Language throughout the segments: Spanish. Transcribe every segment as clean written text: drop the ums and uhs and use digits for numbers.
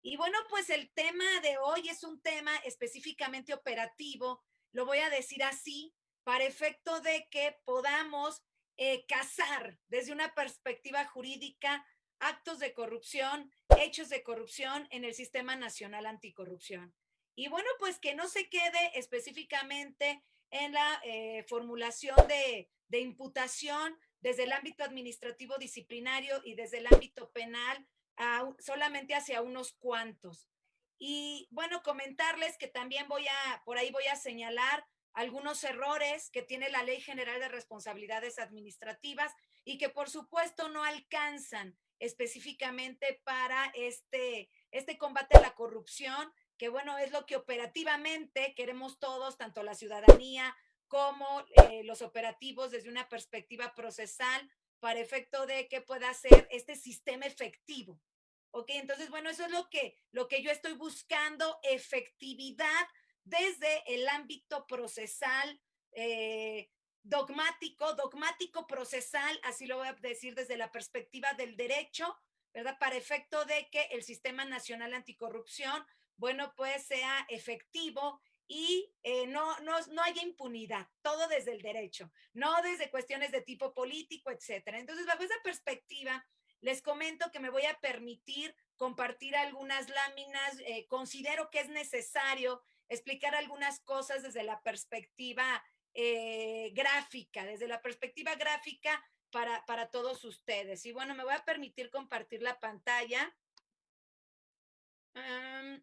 Y bueno, pues el tema de hoy es un tema específicamente operativo, lo voy a decir así, para efecto de que podamos cazar desde una perspectiva jurídica actos de corrupción, hechos de corrupción en el Sistema Nacional Anticorrupción. Y bueno, pues que no se quede específicamente en la formulación de imputación desde el ámbito administrativo disciplinario y desde el ámbito penal solamente hacia unos cuantos. Y bueno, comentarles que también por ahí voy a señalar algunos errores que tiene la Ley General de Responsabilidades Administrativas y que por supuesto no alcanzan específicamente para este combate a la corrupción, que bueno, es lo que operativamente queremos todos, tanto la ciudadanía como los operativos desde una perspectiva procesal, para efecto de que pueda ser este sistema efectivo. Ok, entonces, bueno, eso es lo que yo estoy buscando, efectividad desde el ámbito procesal, dogmático procesal, así lo voy a decir desde la perspectiva del derecho, ¿verdad? Para efecto de que el Sistema Nacional Anticorrupción, bueno, pues sea efectivo y no haya impunidad, todo desde el derecho, no desde cuestiones de tipo político, etcétera. Entonces, bajo esa perspectiva, les comento que me voy a permitir compartir algunas láminas. Considero que es necesario explicar algunas cosas desde la perspectiva gráfica, desde la perspectiva gráfica para todos ustedes. Y bueno, me voy a permitir compartir la pantalla. Um,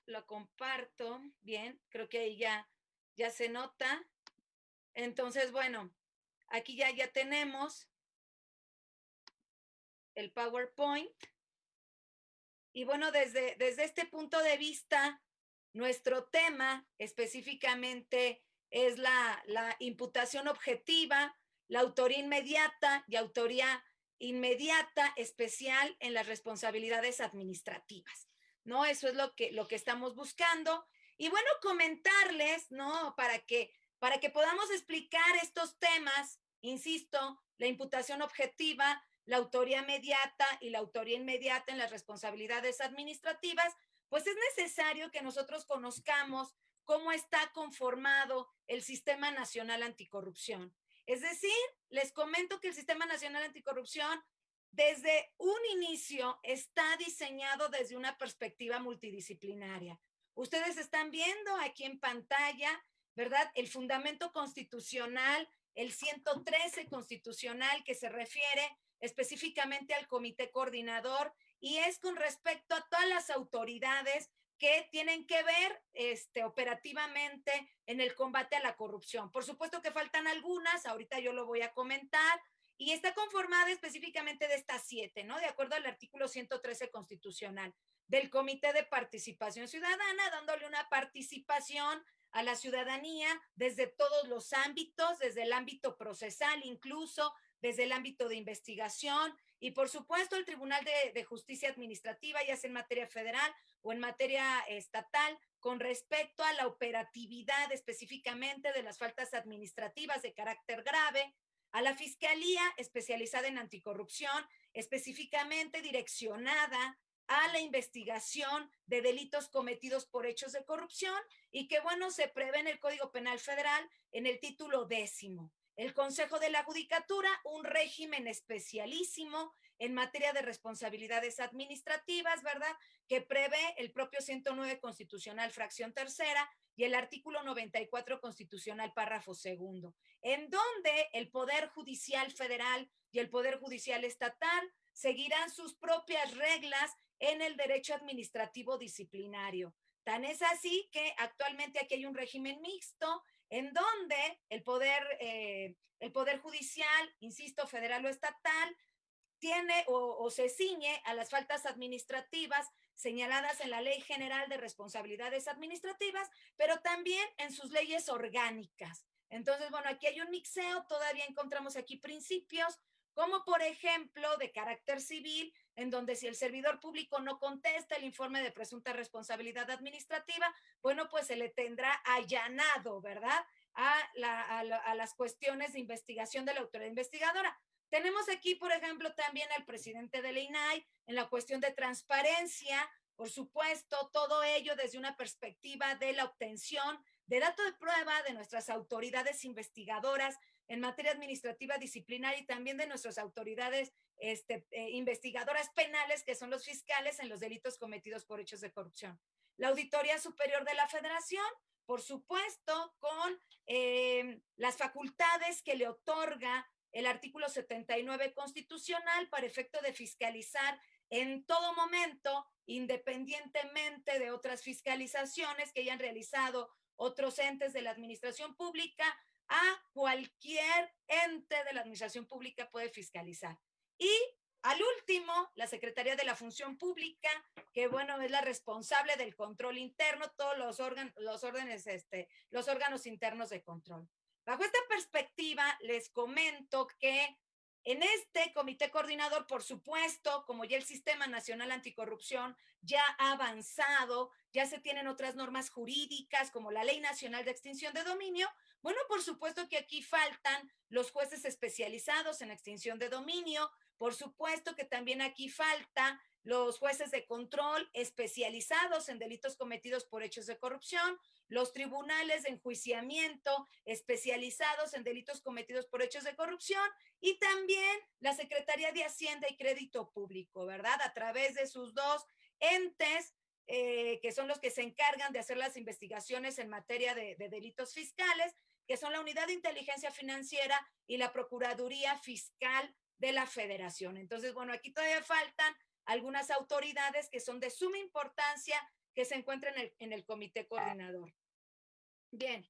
lo comparto. Bien, creo que ahí ya se nota. Entonces, bueno, aquí ya tenemos el PowerPoint. Y bueno, desde este punto de vista, nuestro tema específicamente es la imputación objetiva, la autoría inmediata y autoría inmediata especial en las responsabilidades administrativas, ¿no? Eso es lo que estamos buscando. Y bueno, comentarles, ¿no? Para que podamos explicar estos temas, insisto, la imputación objetiva, la autoría mediata y la autoría inmediata en las responsabilidades administrativas, pues es necesario que nosotros conozcamos cómo está conformado el Sistema Nacional Anticorrupción. Es decir, les comento que el Sistema Nacional Anticorrupción desde un inicio está diseñado desde una perspectiva multidisciplinaria. Ustedes están viendo aquí en pantalla, ¿verdad? El fundamento constitucional, el 113 constitucional, que se refiere específicamente al comité coordinador, y es con respecto a todas las autoridades que tienen que ver operativamente en el combate a la corrupción. Por supuesto que faltan algunas, ahorita yo lo voy a comentar, y está conformada específicamente de estas 7, ¿no? De acuerdo al artículo 113 constitucional del Comité de Participación Ciudadana, dándole una participación a la ciudadanía desde todos los ámbitos, desde el ámbito procesal incluso, desde el ámbito de investigación y por supuesto el Tribunal de Justicia Administrativa, ya sea en materia federal o en materia estatal, con respecto a la operatividad específicamente de las faltas administrativas de carácter grave, a la Fiscalía especializada en anticorrupción, específicamente direccionada a la investigación de delitos cometidos por hechos de corrupción y que, bueno, se prevé en el Código Penal Federal en el título 10. El Consejo de la Judicatura, un régimen especialísimo en materia de responsabilidades administrativas, ¿verdad? Que prevé el propio 109 constitucional, fracción tercera, y el artículo 94 constitucional, párrafo segundo, en donde el Poder Judicial Federal y el Poder Judicial Estatal seguirán sus propias reglas en el derecho administrativo disciplinario. Tan es así que actualmente aquí hay un régimen mixto en donde el poder judicial, insisto, federal o estatal, tiene o se ciñe a las faltas administrativas señaladas en la Ley General de Responsabilidades Administrativas, pero también en sus leyes orgánicas. Entonces, bueno, aquí hay un mixeo, todavía encontramos aquí principios, como por ejemplo de carácter civil, en donde si el servidor público no contesta el informe de presunta responsabilidad administrativa, bueno, pues se le tendrá allanado, ¿verdad? A las cuestiones de investigación de la autoridad investigadora. Tenemos aquí, por ejemplo, también al presidente de la INAI en la cuestión de transparencia, por supuesto, todo ello desde una perspectiva de la obtención de datos de prueba de nuestras autoridades investigadoras en materia administrativa disciplinaria y también de nuestras autoridades investigadoras penales, que son los fiscales en los delitos cometidos por hechos de corrupción. La Auditoría Superior de la Federación, por supuesto, con las facultades que le otorga el artículo 79 constitucional para efecto de fiscalizar en todo momento, independientemente de otras fiscalizaciones que hayan realizado otros entes de la administración pública, a cualquier ente de la administración pública puede fiscalizar. Y al último, la Secretaría de la Función Pública, que bueno, es la responsable del control interno, todos los órganos internos de control. Bajo esta perspectiva, les comento que en este comité coordinador, por supuesto, como ya el Sistema Nacional Anticorrupción ya ha avanzado, ya se tienen otras normas jurídicas como la Ley Nacional de Extinción de Dominio, bueno, por supuesto que aquí faltan los jueces especializados en extinción de dominio, por supuesto que también aquí falta los jueces de control especializados en delitos cometidos por hechos de corrupción, los tribunales de enjuiciamiento especializados en delitos cometidos por hechos de corrupción y también la Secretaría de Hacienda y Crédito Público, ¿verdad? A través de sus dos entes, que son los que se encargan de hacer las investigaciones en materia de delitos fiscales, que son la Unidad de Inteligencia Financiera y la Procuraduría Fiscal de la Federación. Entonces, bueno, aquí todavía faltan algunas autoridades que son de suma importancia que se encuentran en el comité coordinador. Bien,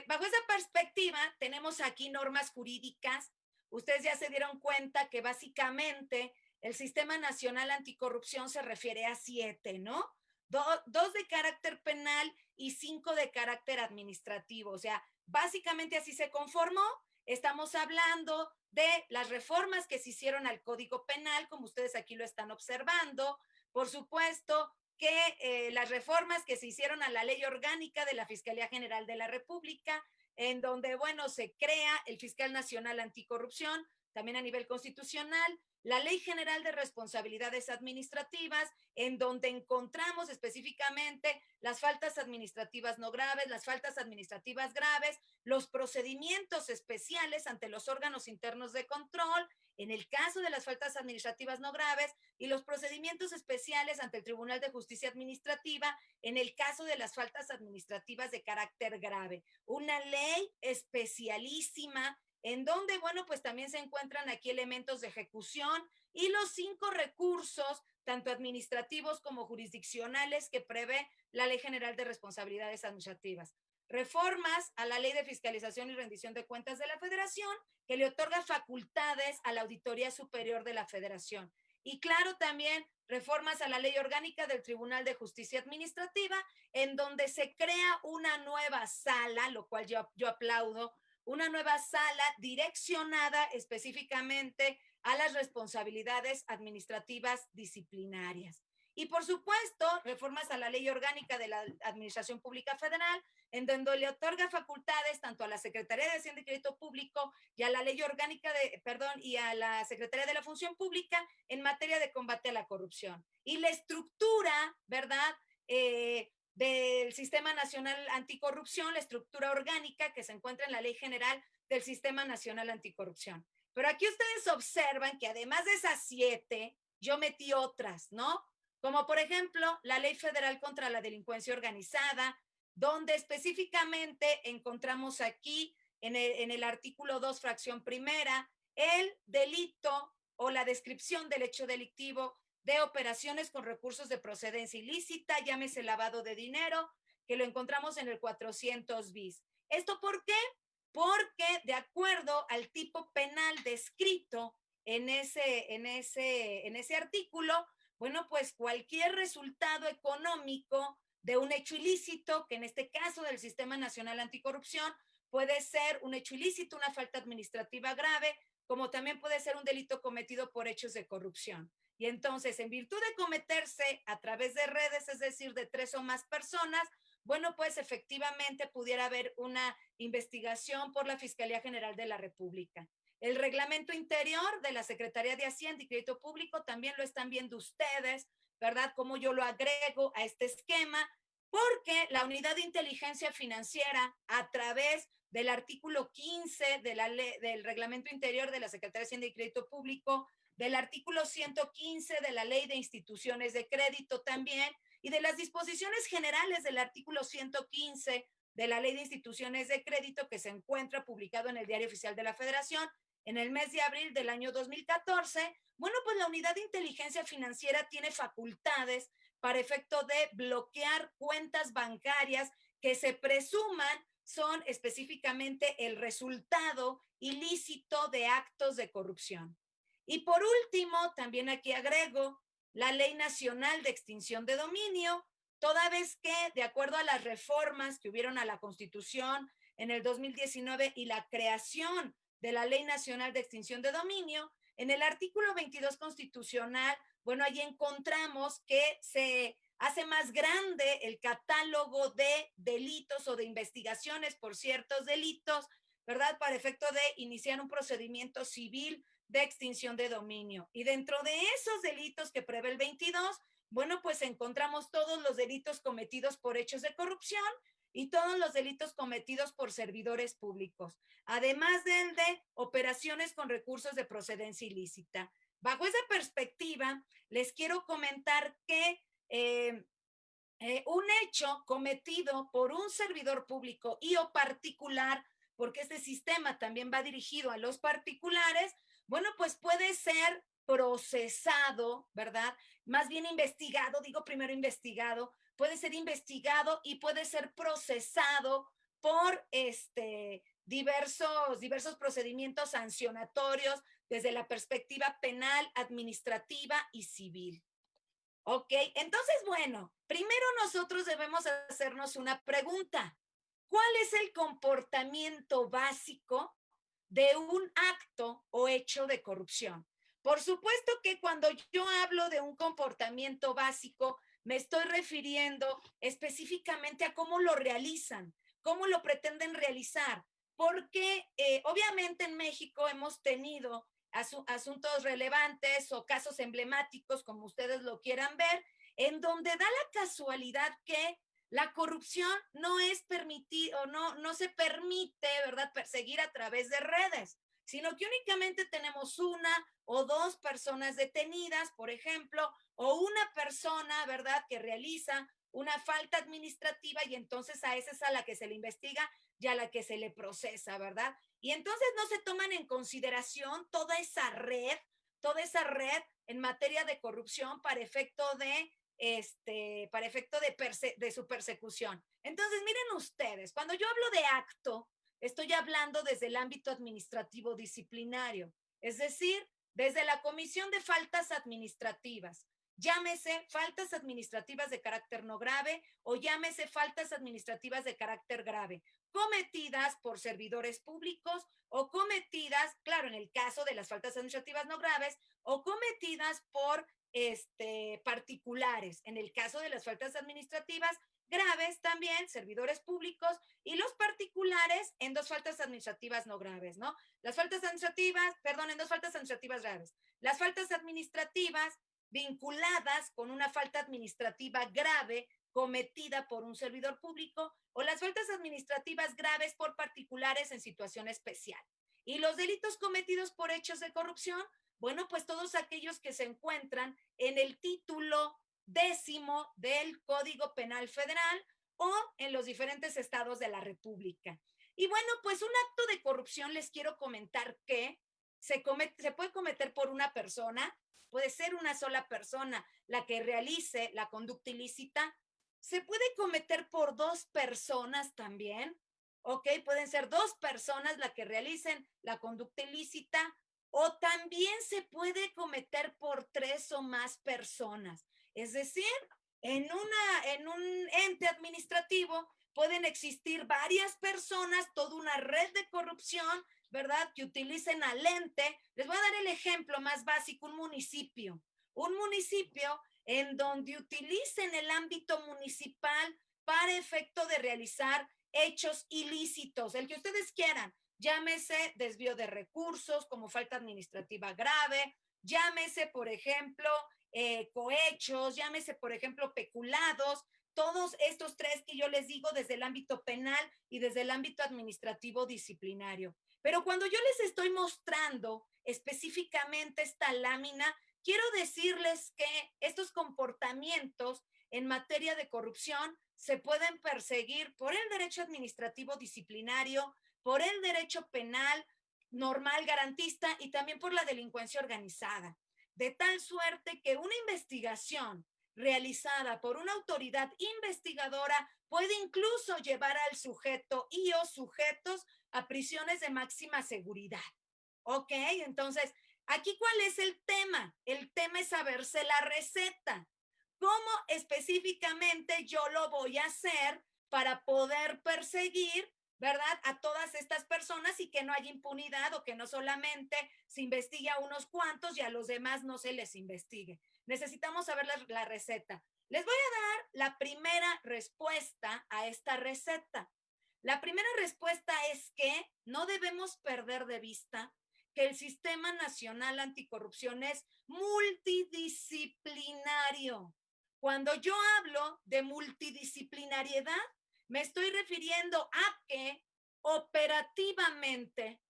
bajo esa perspectiva tenemos aquí normas jurídicas. Ustedes ya se dieron cuenta que básicamente el Sistema Nacional Anticorrupción se refiere a 7, ¿no? Dos de carácter penal y 5 de carácter administrativo. O sea, básicamente así se conformó. Estamos hablando de las reformas que se hicieron al Código Penal, como ustedes aquí lo están observando. Por supuesto, que las reformas que se hicieron a la Ley Orgánica de la Fiscalía General de la República, en donde, bueno, se crea el Fiscal Nacional Anticorrupción, también a nivel constitucional, la Ley General de Responsabilidades Administrativas, en donde encontramos específicamente las faltas administrativas no graves, las faltas administrativas graves, los procedimientos especiales ante los órganos internos de control, en el caso de las faltas administrativas no graves, y los procedimientos especiales ante el Tribunal de Justicia Administrativa en el caso de las faltas administrativas de carácter grave. Una ley especialísima en donde, bueno, pues también se encuentran aquí elementos de ejecución y los 5 recursos, tanto administrativos como jurisdiccionales, que prevé la Ley General de Responsabilidades Administrativas. Reformas a la Ley de Fiscalización y Rendición de Cuentas de la Federación, que le otorga facultades a la Auditoría Superior de la Federación. Y claro, también reformas a la Ley Orgánica del Tribunal de Justicia Administrativa, en donde se crea una nueva sala, lo cual yo aplaudo, una nueva sala direccionada específicamente a las responsabilidades administrativas disciplinarias. Y por supuesto, reformas a la Ley Orgánica de la Administración Pública Federal, en donde le otorga facultades tanto a la Secretaría de Hacienda y Crédito Público y a la Ley Orgánica y a la Secretaría de la Función Pública en materia de combate a la corrupción. Y la estructura, ¿verdad? Del Sistema Nacional Anticorrupción, la estructura orgánica que se encuentra en la Ley General del Sistema Nacional Anticorrupción. Pero aquí ustedes observan que además de esas 7, yo metí otras, ¿no? Como por ejemplo la Ley Federal contra la Delincuencia Organizada, donde específicamente encontramos aquí en el artículo 2, fracción primera, el delito o la descripción del hecho delictivo de operaciones con recursos de procedencia ilícita, llámese lavado de dinero, que lo encontramos en el 400 bis. ¿Esto por qué? Porque de acuerdo al tipo penal descrito en ese artículo, bueno, pues cualquier resultado económico de un hecho ilícito, que en este caso del Sistema Nacional Anticorrupción, puede ser un hecho ilícito, una falta administrativa grave, como también puede ser un delito cometido por hechos de corrupción. Y entonces, en virtud de cometerse a través de redes, es decir, de 3 o más personas, bueno, pues efectivamente pudiera haber una investigación por la Fiscalía General de la República. El reglamento interior de la Secretaría de Hacienda y Crédito Público también lo están viendo ustedes, ¿verdad? Cómo yo lo agrego a este esquema, porque la unidad de inteligencia financiera, a través del artículo 15 de la ley, del reglamento interior de la Secretaría de Hacienda y Crédito Público, del artículo 115 de la ley de instituciones de crédito también, y de las disposiciones generales del artículo 115 de la ley de instituciones de crédito, que se encuentra publicado en el Diario Oficial de la Federación en el mes de abril del año 2014. Bueno, pues la unidad de inteligencia financiera tiene facultades para efecto de bloquear cuentas bancarias que se presuman son específicamente el resultado ilícito de actos de corrupción. Y por último, también aquí agrego la Ley Nacional de Extinción de Dominio, toda vez que, de acuerdo a las reformas que hubieron a la Constitución en el 2019 y la creación de la Ley Nacional de Extinción de Dominio, en el artículo 22 constitucional, bueno, ahí encontramos que se hace más grande el catálogo de delitos o de investigaciones por ciertos delitos, ¿verdad? Para efecto de iniciar un procedimiento civil de extinción de dominio. Y dentro de esos delitos que prevé el 22, bueno, pues encontramos todos los delitos cometidos por hechos de corrupción y todos los delitos cometidos por servidores públicos, además del de operaciones con recursos de procedencia ilícita. Bajo esa perspectiva, les quiero comentar que un hecho cometido por un servidor público y o particular, porque este sistema también va dirigido a los particulares, bueno, pues puede ser procesado, ¿verdad? Más bien investigado, digo primero investigado, puede ser investigado y puede ser procesado por diversos procedimientos sancionatorios desde la perspectiva penal, administrativa y civil. Ok, entonces, bueno, primero nosotros debemos hacernos una pregunta. ¿Cuál es el comportamiento básico de un acto o hecho de corrupción? Por supuesto que cuando yo hablo de un comportamiento básico, me estoy refiriendo específicamente a cómo lo realizan, cómo lo pretenden realizar, porque obviamente en México hemos tenido asuntos relevantes o casos emblemáticos, como ustedes lo quieran ver, en donde da la casualidad que la corrupción no es permitido, no se permite, ¿verdad?, perseguir a través de redes, sino que únicamente tenemos una o dos personas detenidas, por ejemplo, o una persona, ¿verdad?, que realiza una falta administrativa y entonces a esa es a la que se le investiga y a la que se le procesa, ¿verdad? Y entonces no se toman en consideración toda esa red en materia de corrupción para efecto de su persecución. Entonces, miren ustedes, cuando yo hablo de acto, estoy hablando desde el ámbito administrativo disciplinario, es decir, desde la comisión de faltas administrativas, llámese faltas administrativas de carácter no grave o llámese faltas administrativas de carácter grave, cometidas por servidores públicos o cometidas, claro, en el caso de las faltas administrativas no graves, o cometidas por particulares. En el caso de las faltas administrativas graves también, servidores públicos y los particulares en dos faltas administrativas no graves, ¿no? Las faltas administrativas, perdón, en dos faltas administrativas graves. Las faltas administrativas vinculadas con una falta administrativa grave cometida por un servidor público o las faltas administrativas graves por particulares en situación especial. Y los delitos cometidos por hechos de corrupción, bueno, pues todos aquellos que se encuentran en el título 10º del Código Penal Federal o en los diferentes estados de la República. Y bueno, pues un acto de corrupción les quiero comentar que se puede cometer por una persona, puede ser una sola persona la que realice la conducta ilícita, se puede cometer por dos personas también, ¿ok? Pueden ser dos personas las que realicen la conducta ilícita o también se puede cometer por tres o más personas. Es decir, en un ente administrativo pueden existir varias personas, toda una red de corrupción, ¿verdad?, que utilicen al ente. Les voy a dar el ejemplo más básico, un municipio. Un municipio en donde utilicen el ámbito municipal para efecto de realizar hechos ilícitos, el que ustedes quieran, llámese desvío de recursos como falta administrativa grave, llámese, por ejemplo, cohechos, llámese, por ejemplo, peculados, todos estos tres que yo les digo desde el ámbito penal y desde el ámbito administrativo disciplinario. Pero cuando yo les estoy mostrando específicamente esta lámina, quiero decirles que estos comportamientos en materia de corrupción se pueden perseguir por el derecho administrativo disciplinario, por el derecho penal normal garantista y también por la delincuencia organizada. De tal suerte que una investigación realizada por una autoridad investigadora puede incluso llevar al sujeto y o sujetos a prisiones de máxima seguridad. ¿Ok? Entonces, aquí ¿cuál es el tema? El tema es saberse la receta. ¿Cómo específicamente yo lo voy a hacer para poder perseguir, ¿verdad?, a todas estas personas y que no haya impunidad o que no solamente se investigue a unos cuantos y a los demás no se les investigue. Necesitamos saber la receta. Les voy a dar la primera respuesta a esta receta. La primera respuesta es que no debemos perder de vista que el Sistema Nacional Anticorrupción es multidisciplinario. Cuando yo hablo de multidisciplinariedad, me estoy refiriendo a que operativamente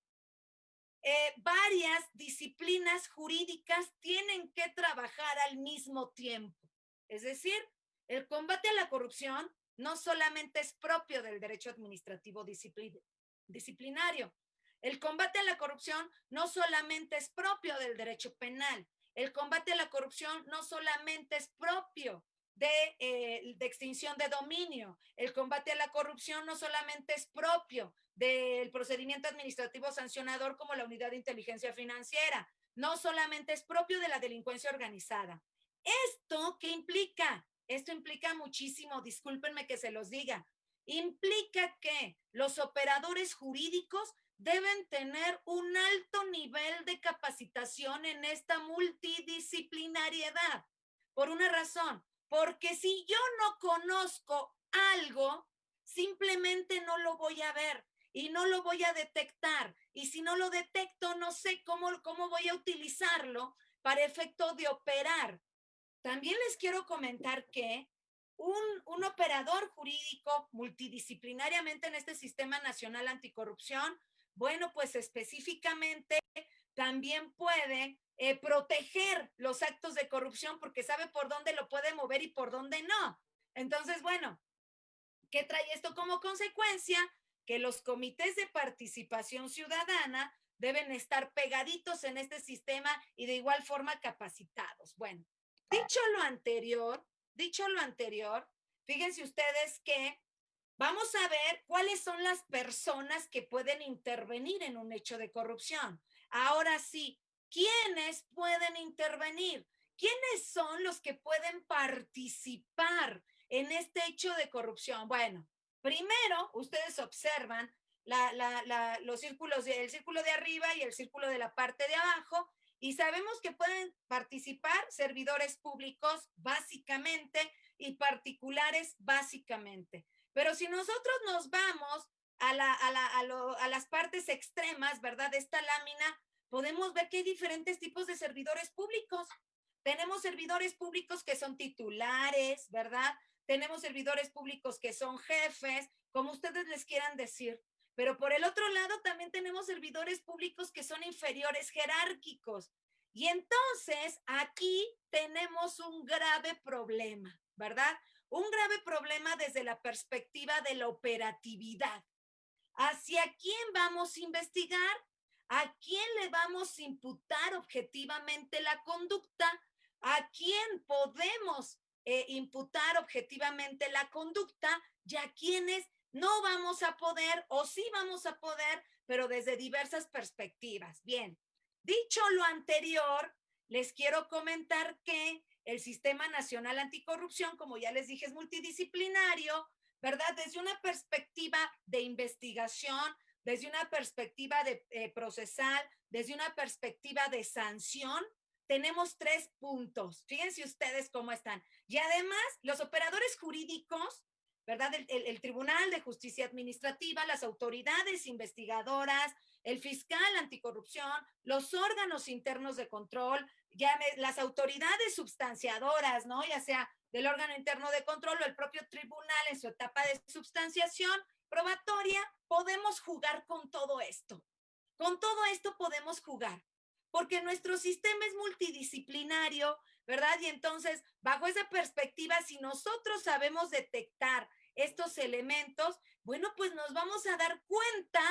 varias disciplinas jurídicas tienen que trabajar al mismo tiempo. Es decir, el combate a la corrupción no solamente es propio del derecho administrativo disciplinario. El combate a la corrupción no solamente es propio del derecho penal. El combate a la corrupción no solamente es propio de extinción de dominio. El combate a la corrupción no solamente es propio del procedimiento administrativo sancionador como la unidad de inteligencia financiera, no solamente es propio de la delincuencia organizada. ¿Esto qué implica? Esto implica muchísimo, discúlpenme que se los diga, implica que los operadores jurídicos deben tener un alto nivel de capacitación en esta multidisciplinariedad. Por una razón, porque si yo no conozco algo, simplemente no lo voy a ver y no lo voy a detectar. Y si no lo detecto, no sé cómo voy a utilizarlo para efecto de operar. También les quiero comentar que un operador jurídico multidisciplinariamente en este Sistema Nacional Anticorrupción, bueno, pues específicamente también puede proteger los actos de corrupción porque sabe por dónde lo puede mover y por dónde no. Entonces, bueno, ¿qué trae esto como consecuencia? Que los comités de participación ciudadana deben estar pegaditos en este sistema y de igual forma capacitados. Bueno, dicho lo anterior, fíjense ustedes que vamos a ver cuáles son las personas que pueden intervenir en un hecho de corrupción. Ahora sí, ¿quiénes pueden intervenir? ¿Quiénes son los que pueden participar en este hecho de corrupción? Bueno, primero ustedes observan los círculos, el círculo de arriba y el círculo de la parte de abajo, y sabemos que pueden participar servidores públicos básicamente y particulares básicamente. Pero si nosotros nos vamos a las partes extremas, ¿verdad? De esta lámina, podemos ver que hay diferentes tipos de servidores públicos. Tenemos servidores públicos que son titulares, ¿verdad? Tenemos servidores públicos que son jefes, como ustedes les quieran decir. Pero por el otro lado también tenemos servidores públicos que son inferiores jerárquicos. Y entonces aquí tenemos un grave problema, ¿verdad? Un grave problema desde la perspectiva de la operatividad. ¿Hacia quién vamos a investigar? ¿A quién le vamos a imputar objetivamente la conducta? ¿A quién podemos imputar objetivamente la conducta? Y a quienes no vamos a poder o sí vamos a poder, pero desde diversas perspectivas. Bien, dicho lo anterior, les quiero comentar que el Sistema Nacional Anticorrupción, como ya les dije, es multidisciplinario, ¿verdad? Desde una perspectiva de investigación, desde una perspectiva de procesal, desde una perspectiva de sanción, tenemos 3 puntos. Fíjense ustedes cómo están. Y además, los operadores jurídicos ¿verdad? El Tribunal de Justicia Administrativa, las autoridades investigadoras, el fiscal anticorrupción, los órganos internos de control, ya las autoridades substanciadoras, ¿no? Ya sea del órgano interno de control o el propio tribunal en su etapa de substanciación probatoria, podemos jugar con todo esto. Con todo esto podemos jugar, porque nuestro sistema es multidisciplinario, ¿verdad? Y entonces, bajo esa perspectiva, si nosotros sabemos detectar estos elementos, bueno, pues nos vamos a dar cuenta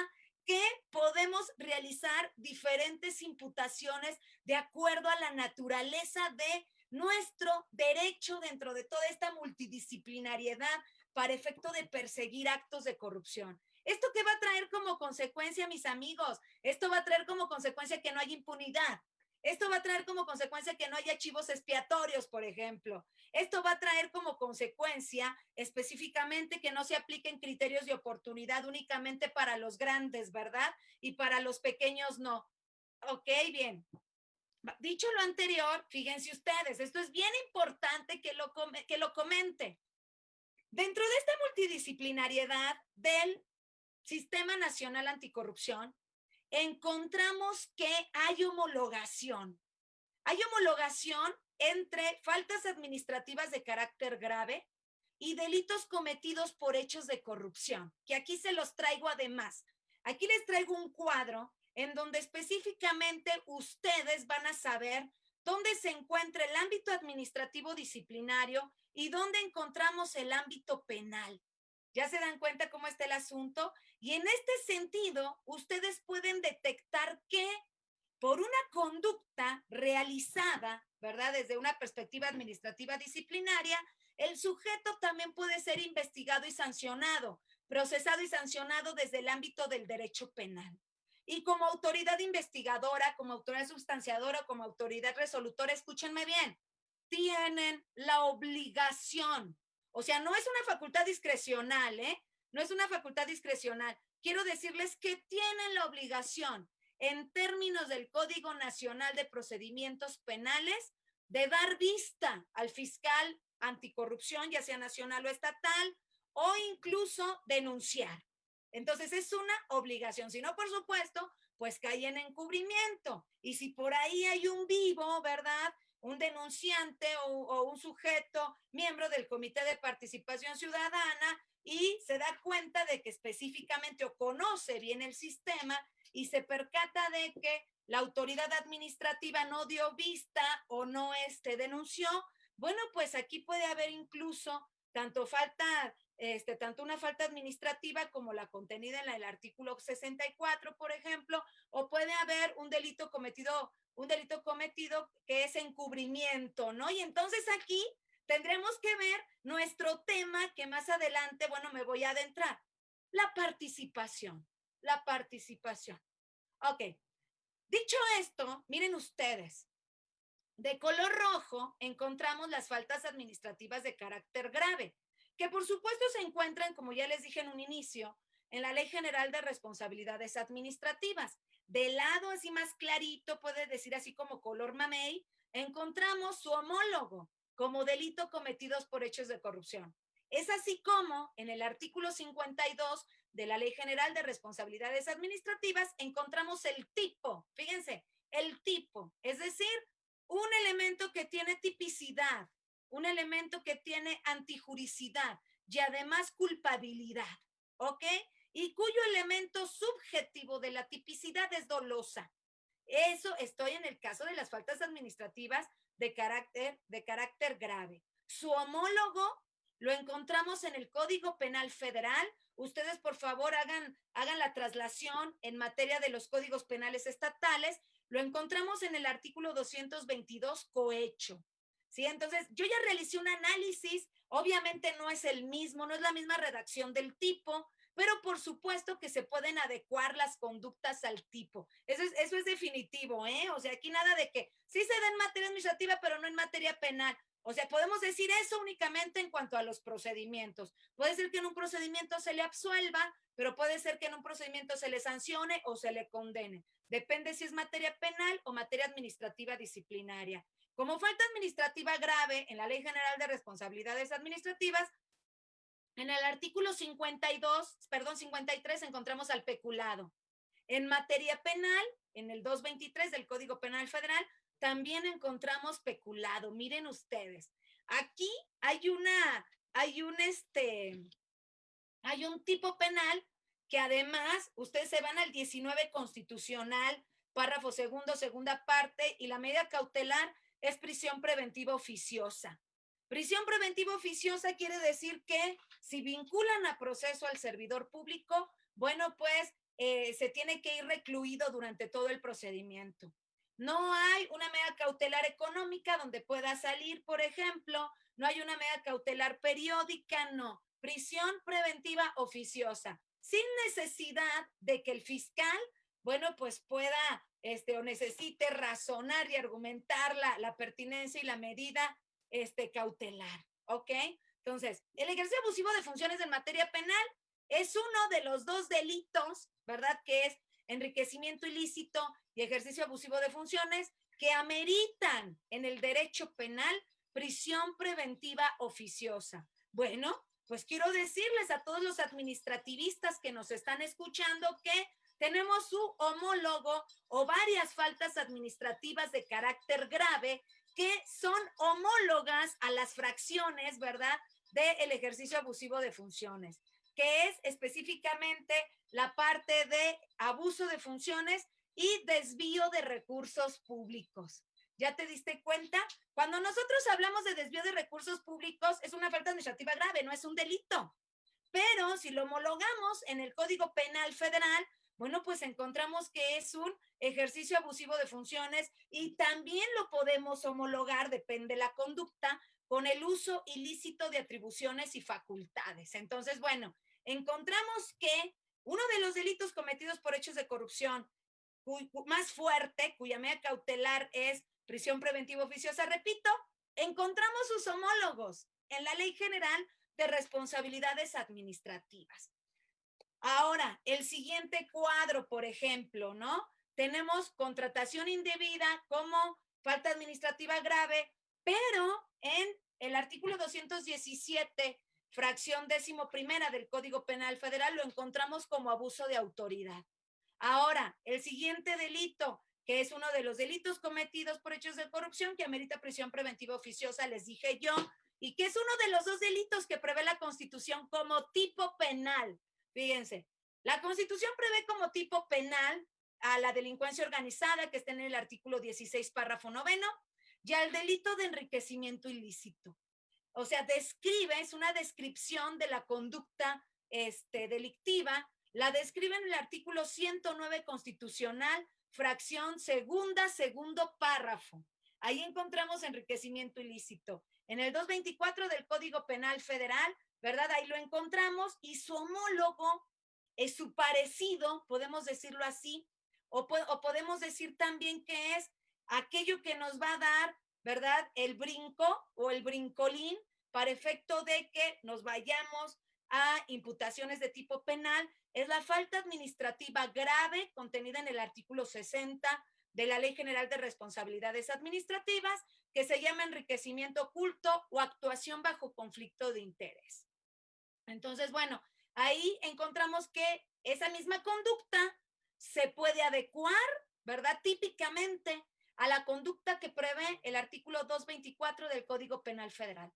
que podemos realizar diferentes imputaciones de acuerdo a la naturaleza de nuestro derecho dentro de toda esta multidisciplinariedad para efecto de perseguir actos de corrupción. ¿Esto qué va a traer como consecuencia, mis amigos? Esto va a traer como consecuencia que no haya impunidad. Esto va a traer como consecuencia que no haya chivos expiatorios, por ejemplo. Esto va a traer como consecuencia específicamente que no se apliquen criterios de oportunidad únicamente para los grandes, ¿verdad? Y para los pequeños no. Ok, bien. Dicho lo anterior, fíjense ustedes, esto es bien importante que lo comente. Dentro de esta multidisciplinariedad del Sistema Nacional Anticorrupción, encontramos que hay homologación. Hay homologación entre faltas administrativas de carácter grave y delitos cometidos por hechos de corrupción, que aquí se los traigo además. Aquí les traigo un cuadro en donde específicamente ustedes van a saber dónde se encuentra el ámbito administrativo disciplinario y dónde encontramos el ámbito penal. ¿Ya se dan cuenta cómo está el asunto? Y en este sentido, ustedes pueden detectar que por una conducta realizada, ¿verdad? Desde una perspectiva administrativa disciplinaria, el sujeto también puede ser investigado y sancionado, procesado y sancionado desde el ámbito del derecho penal. Y como autoridad investigadora, como autoridad sustanciadora, como autoridad resolutora, escúchenme bien, tienen la obligación, o sea, no es una facultad discrecional, ¿eh? No es una facultad discrecional. Quiero decirles que tienen la obligación en términos del Código Nacional de Procedimientos Penales, de dar vista al fiscal anticorrupción, ya sea nacional o estatal, o incluso denunciar. Entonces es una obligación. Si no, por supuesto, pues cae en encubrimiento. Y si por ahí hay un vivo, ¿verdad? Un denunciante o un sujeto miembro del Comité de Participación Ciudadana y se da cuenta de que específicamente o conoce bien el sistema y se percata de que la autoridad administrativa no dio vista o no denunció, bueno, pues aquí puede haber incluso tanto una falta administrativa como la contenida en el artículo 64, por ejemplo, o puede haber un delito cometido que es encubrimiento, ¿no? Y entonces aquí tendremos que ver nuestro tema que más adelante, bueno, me voy a adentrar, la participación, la participación. Ok, dicho esto, miren ustedes, de color rojo encontramos las faltas administrativas de carácter grave, que por supuesto se encuentran, como ya les dije en un inicio, en la Ley General de Responsabilidades Administrativas. Del lado así más clarito, puede decir así como color mamey, encontramos su homólogo como delito cometidos por hechos de corrupción. Es así como en el artículo 52 de la Ley General de Responsabilidades Administrativas encontramos el tipo, fíjense, el tipo, es decir, un elemento que tiene tipicidad, un elemento que tiene antijuricidad y además culpabilidad, ¿ok? Y cuyo elemento subjetivo de la tipicidad es dolosa. Eso estoy en el caso de las faltas administrativas de carácter grave. Su homólogo lo encontramos en el Código Penal Federal. Ustedes, por favor, hagan la traslación en materia de los códigos penales estatales. Lo encontramos en el artículo 222 cohecho. ¿Sí? Entonces, yo ya realicé un análisis. Obviamente no es el mismo, no es la misma redacción del tipo, pero por supuesto que se pueden adecuar las conductas al tipo. Eso es definitivo, ¿eh? O sea, aquí nada de que sí se da en materia administrativa, pero no en materia penal. O sea, podemos decir eso únicamente en cuanto a los procedimientos. Puede ser que en un procedimiento se le absuelva, pero puede ser que en un procedimiento se le sancione o se le condene. Depende si es materia penal o materia administrativa disciplinaria. Como falta administrativa grave en la Ley General de Responsabilidades Administrativas, En el artículo 52, perdón, 53 encontramos al peculado. En materia penal, en el 223 del Código Penal Federal, también encontramos peculado. Miren ustedes, aquí hay hay un tipo penal que además ustedes se van al 19 constitucional, párrafo segundo, segunda parte, y la medida cautelar es prisión preventiva oficiosa. Prisión preventiva oficiosa quiere decir que si vinculan a proceso al servidor público, bueno, pues se tiene que ir recluido durante todo el procedimiento. No hay una medida cautelar económica donde pueda salir, por ejemplo, no hay una medida cautelar periódica, no. Prisión preventiva oficiosa, sin necesidad de que el fiscal, bueno, pues pueda o necesite razonar y argumentar la pertinencia y la medida cautelar, ¿ok? Entonces, el ejercicio abusivo de funciones en materia penal es uno de los dos delitos, ¿verdad? Que es enriquecimiento ilícito y ejercicio abusivo de funciones que ameritan en el derecho penal prisión preventiva oficiosa. Bueno, pues quiero decirles a todos los administrativistas que nos están escuchando que tenemos su homólogo o varias faltas administrativas de carácter grave que son homólogas a las fracciones, ¿verdad?, del ejercicio abusivo de funciones, que es específicamente la parte de abuso de funciones y desvío de recursos públicos. ¿Ya te diste cuenta? Cuando nosotros hablamos de desvío de recursos públicos, es una falta administrativa grave, no es un delito. Pero si lo homologamos en el Código Penal Federal, bueno, pues encontramos que es un ejercicio abusivo de funciones y también lo podemos homologar, depende de la conducta, con el uso ilícito de atribuciones y facultades. Entonces, bueno, encontramos que uno de los delitos cometidos por hechos de corrupción más fuerte, cuya medida cautelar es prisión preventiva oficiosa, repito, encontramos sus homólogos en la Ley General de Responsabilidades Administrativas. Ahora, el siguiente cuadro, por ejemplo, ¿no? Tenemos contratación indebida como falta administrativa grave, pero en el artículo 217, fracción 11ª del Código Penal Federal, lo encontramos como abuso de autoridad. Ahora, el siguiente delito, que es uno de los delitos cometidos por hechos de corrupción que amerita prisión preventiva oficiosa, les dije yo, y que es uno de los dos delitos que prevé la Constitución como tipo penal. Fíjense, la Constitución prevé como tipo penal a la delincuencia organizada, que está en el artículo 16, párrafo 9, y al delito de enriquecimiento ilícito. O sea, describe, es una descripción de la conducta delictiva, la describe en el artículo 109 constitucional, fracción segunda, segundo párrafo. Ahí encontramos enriquecimiento ilícito. En el 224 del Código Penal Federal, ¿verdad? Ahí lo encontramos y su homólogo es su parecido, podemos decirlo así, o podemos decir también que es aquello que nos va a dar, ¿verdad?, el brinco o el brincolín para efecto de que nos vayamos a imputaciones de tipo penal, es la falta administrativa grave contenida en el artículo 60 de la Ley General de Responsabilidades Administrativas, que se llama enriquecimiento oculto o actuación bajo conflicto de interés. Entonces, bueno, ahí encontramos que esa misma conducta se puede adecuar, ¿verdad?, típicamente a la conducta que prevé el artículo 224 del Código Penal Federal.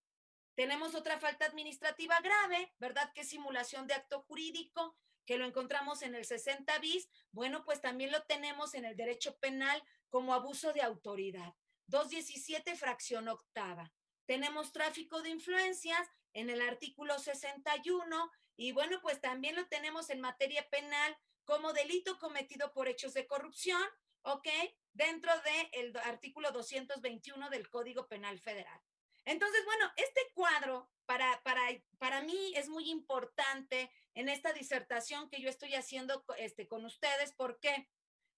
Tenemos otra falta administrativa grave, ¿verdad?, que es simulación de acto jurídico, que lo encontramos en el 60 bis. Bueno, pues también lo tenemos en el derecho penal como abuso de autoridad. 217, fracción octava. Tenemos tráfico de influencias en el artículo 61 y bueno, pues también lo tenemos en materia penal como delito cometido por hechos de corrupción, ¿ok?, dentro del artículo 221 del Código Penal Federal. Entonces, bueno, este cuadro para mí es muy importante en esta disertación que yo estoy haciendo con ustedes. ¿Por qué?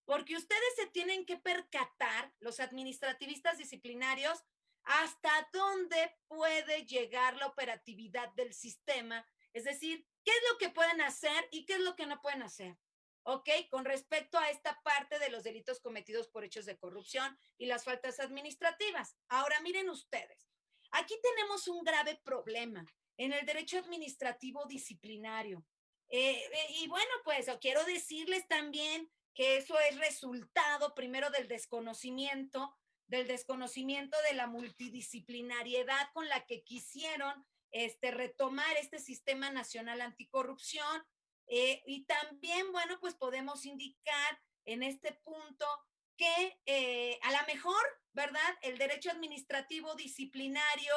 Porque ustedes se tienen que percatar, los administrativistas disciplinarios, hasta dónde puede llegar la operatividad del sistema, es decir, qué es lo que pueden hacer y qué es lo que no pueden hacer. ¿Ok? Con respecto a esta parte de los delitos cometidos por hechos de corrupción y las faltas administrativas. Ahora, miren ustedes, aquí tenemos un grave problema. en el derecho administrativo disciplinario. Y bueno, pues quiero decirles también que eso es resultado primero del desconocimiento de la multidisciplinariedad con la que quisieron retomar este sistema nacional anticorrupción. Y también, bueno, pues podemos indicar en este punto que a lo mejor, ¿verdad? El derecho administrativo disciplinario,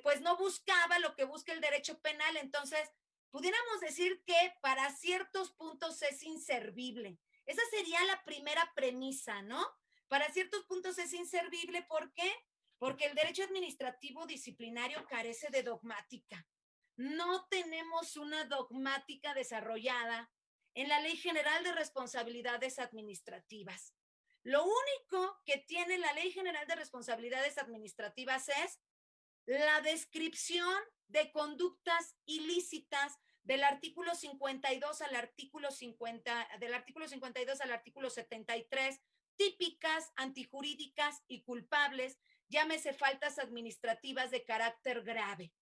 pues no buscaba lo que busca el derecho penal, entonces pudiéramos decir que para ciertos puntos es inservible. Esa sería la primera premisa, ¿no? Para ciertos puntos es inservible, ¿por qué? Porque el derecho administrativo disciplinario carece de dogmática. No tenemos una dogmática desarrollada en la Ley General de Responsabilidades Administrativas. Lo único que tiene la Ley General de Responsabilidades Administrativas es la descripción de conductas ilícitas del artículo 52 al artículo 50, del artículo 52 al artículo 73, típicas, antijurídicas y culpables, llámese faltas administrativas de carácter grave.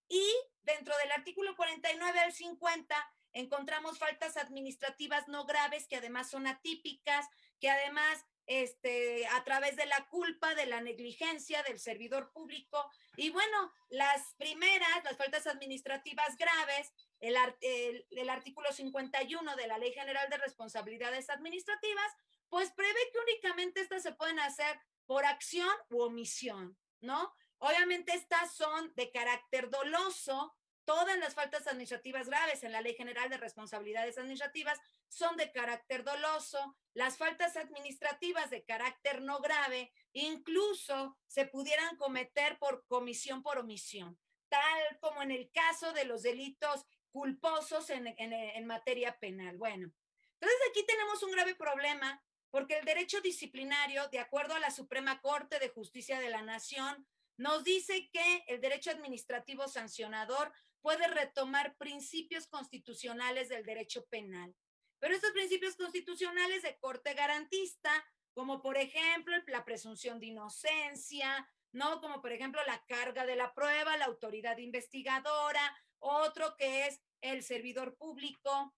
Y dentro del artículo 49 al 50 encontramos faltas administrativas no graves que además son atípicas, que además a través de la culpa, de la negligencia del servidor público. Y bueno, las primeras, las faltas administrativas graves, el artículo 51 de la Ley General de Responsabilidades Administrativas, pues prevé que únicamente estas se pueden hacer por acción u omisión, ¿no? Obviamente estas son de carácter doloso. Todas las faltas administrativas graves en la Ley General de Responsabilidades Administrativas son de carácter doloso. Las faltas administrativas de carácter no grave incluso se pudieran cometer por comisión por omisión, tal como en el caso de los delitos culposos en materia penal. Bueno, entonces aquí tenemos un grave problema porque el derecho disciplinario, de acuerdo a la Suprema Corte de Justicia de la Nación, nos dice que el derecho administrativo sancionador puede retomar principios constitucionales del derecho penal. Pero estos principios constitucionales de corte garantista, como por ejemplo la presunción de inocencia, ¿no? Como por ejemplo la carga de la prueba, la autoridad investigadora, otro que es el servidor público,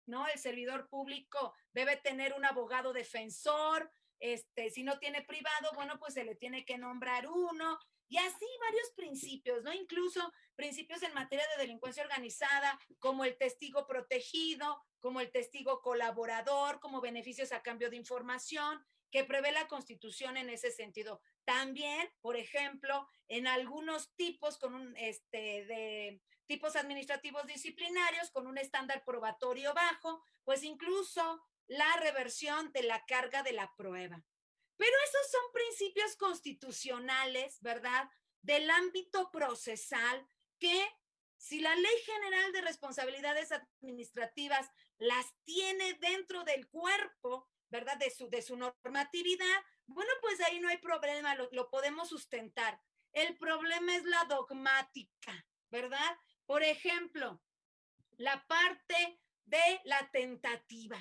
¿no? El servidor público debe tener un abogado defensor, si no tiene privado, bueno, pues se le tiene que nombrar uno, y así varios principios, ¿no? Incluso principios en materia de delincuencia organizada, como el testigo protegido, como el testigo colaborador, como beneficios a cambio de información, que prevé la Constitución en ese sentido. También, por ejemplo, en algunos tipos con un, de tipos administrativos disciplinarios con un estándar probatorio bajo, pues incluso la reversión de la carga de la prueba. Pero esos son principios constitucionales, ¿verdad? Del ámbito procesal que si la Ley General de Responsabilidades Administrativas las tiene dentro del cuerpo, ¿verdad? De su normatividad, bueno, pues ahí no hay problema, lo podemos sustentar. El problema es la dogmática, ¿verdad? Por ejemplo, la parte de la tentativa.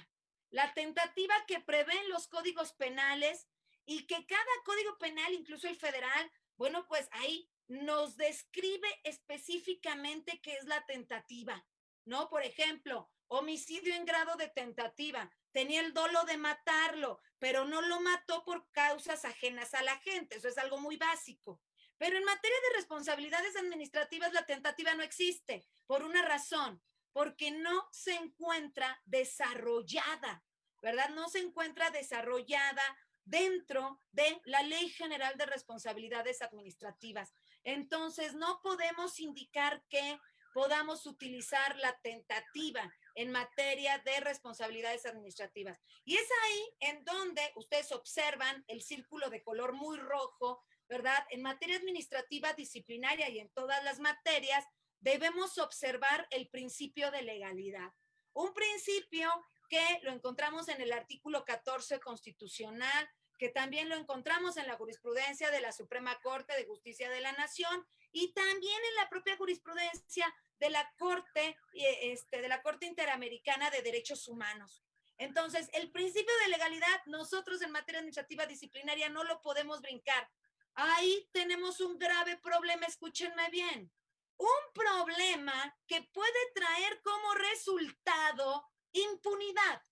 La tentativa que prevén los códigos penales y que cada código penal, incluso el federal, bueno, pues ahí nos describe específicamente qué es la tentativa, ¿no? Por ejemplo, homicidio en grado de tentativa. Tenía el dolo de matarlo, pero no lo mató por causas ajenas a la gente. Eso es algo muy básico. Pero en materia de responsabilidades administrativas, la tentativa no existe por una razón, porque no se encuentra desarrollada, ¿verdad? No se encuentra desarrollada dentro de la Ley General de Responsabilidades Administrativas. Entonces, no podemos indicar que podamos utilizar la tentativa en materia de responsabilidades administrativas. Y es ahí en donde ustedes observan el círculo de color muy rojo, ¿verdad? En materia administrativa, disciplinaria y en todas las materias, debemos observar el principio de legalidad. Un principio que lo encontramos en el artículo 14 constitucional, que también lo encontramos en la jurisprudencia de la Suprema Corte de Justicia de la Nación y también en la propia jurisprudencia de la Corte Interamericana de Derechos Humanos. Entonces, el principio de legalidad, nosotros en materia administrativa disciplinaria no lo podemos brincar. Ahí tenemos un grave problema, escúchenme bien. Un problema que puede traer como resultado impunidad.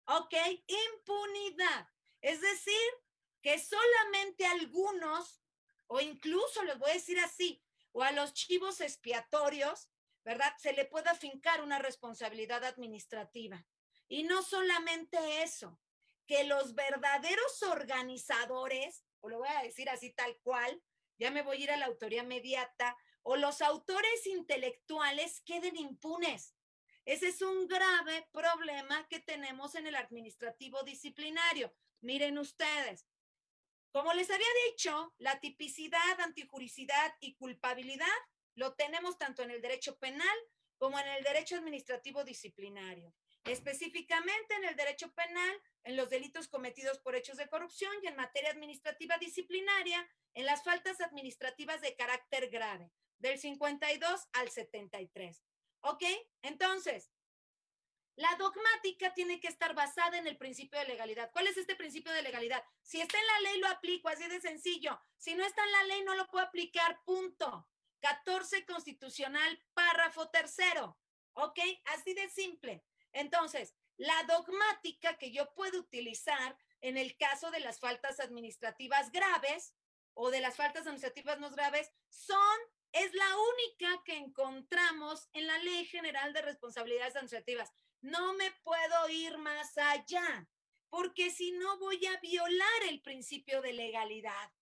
¿Ok? Impunidad. Es decir, que solamente algunos, o incluso les voy a decir así, o a los chivos expiatorios, ¿verdad? Se le puede afincar una responsabilidad administrativa. Y no solamente eso, que los verdaderos organizadores, o lo voy a decir así tal cual, ya me voy a ir a la autoría mediata, o los autores intelectuales queden impunes. Ese es un grave problema que tenemos en el administrativo disciplinario. Miren ustedes, como les había dicho, la tipicidad, antijuricidad y culpabilidad lo tenemos tanto en el derecho penal como en el derecho administrativo disciplinario. Específicamente en el derecho penal, en los delitos cometidos por hechos de corrupción y en materia administrativa disciplinaria, en las faltas administrativas de carácter grave, del 52 al 73. ¿Ok? Entonces, la dogmática tiene que estar basada en el principio de legalidad. ¿Cuál es este principio de legalidad? Si está en la ley, lo aplico, así de sencillo. Si no está en la ley, no lo puedo aplicar, punto. 14 constitucional, párrafo tercero. ¿Ok? Así de simple. Entonces, la dogmática que yo puedo utilizar en el caso de las faltas administrativas graves o de las faltas administrativas no graves es la única que encontramos en la Ley General de Responsabilidades Administrativas. No me puedo ir más allá, porque si no voy a violar el principio de legalidad.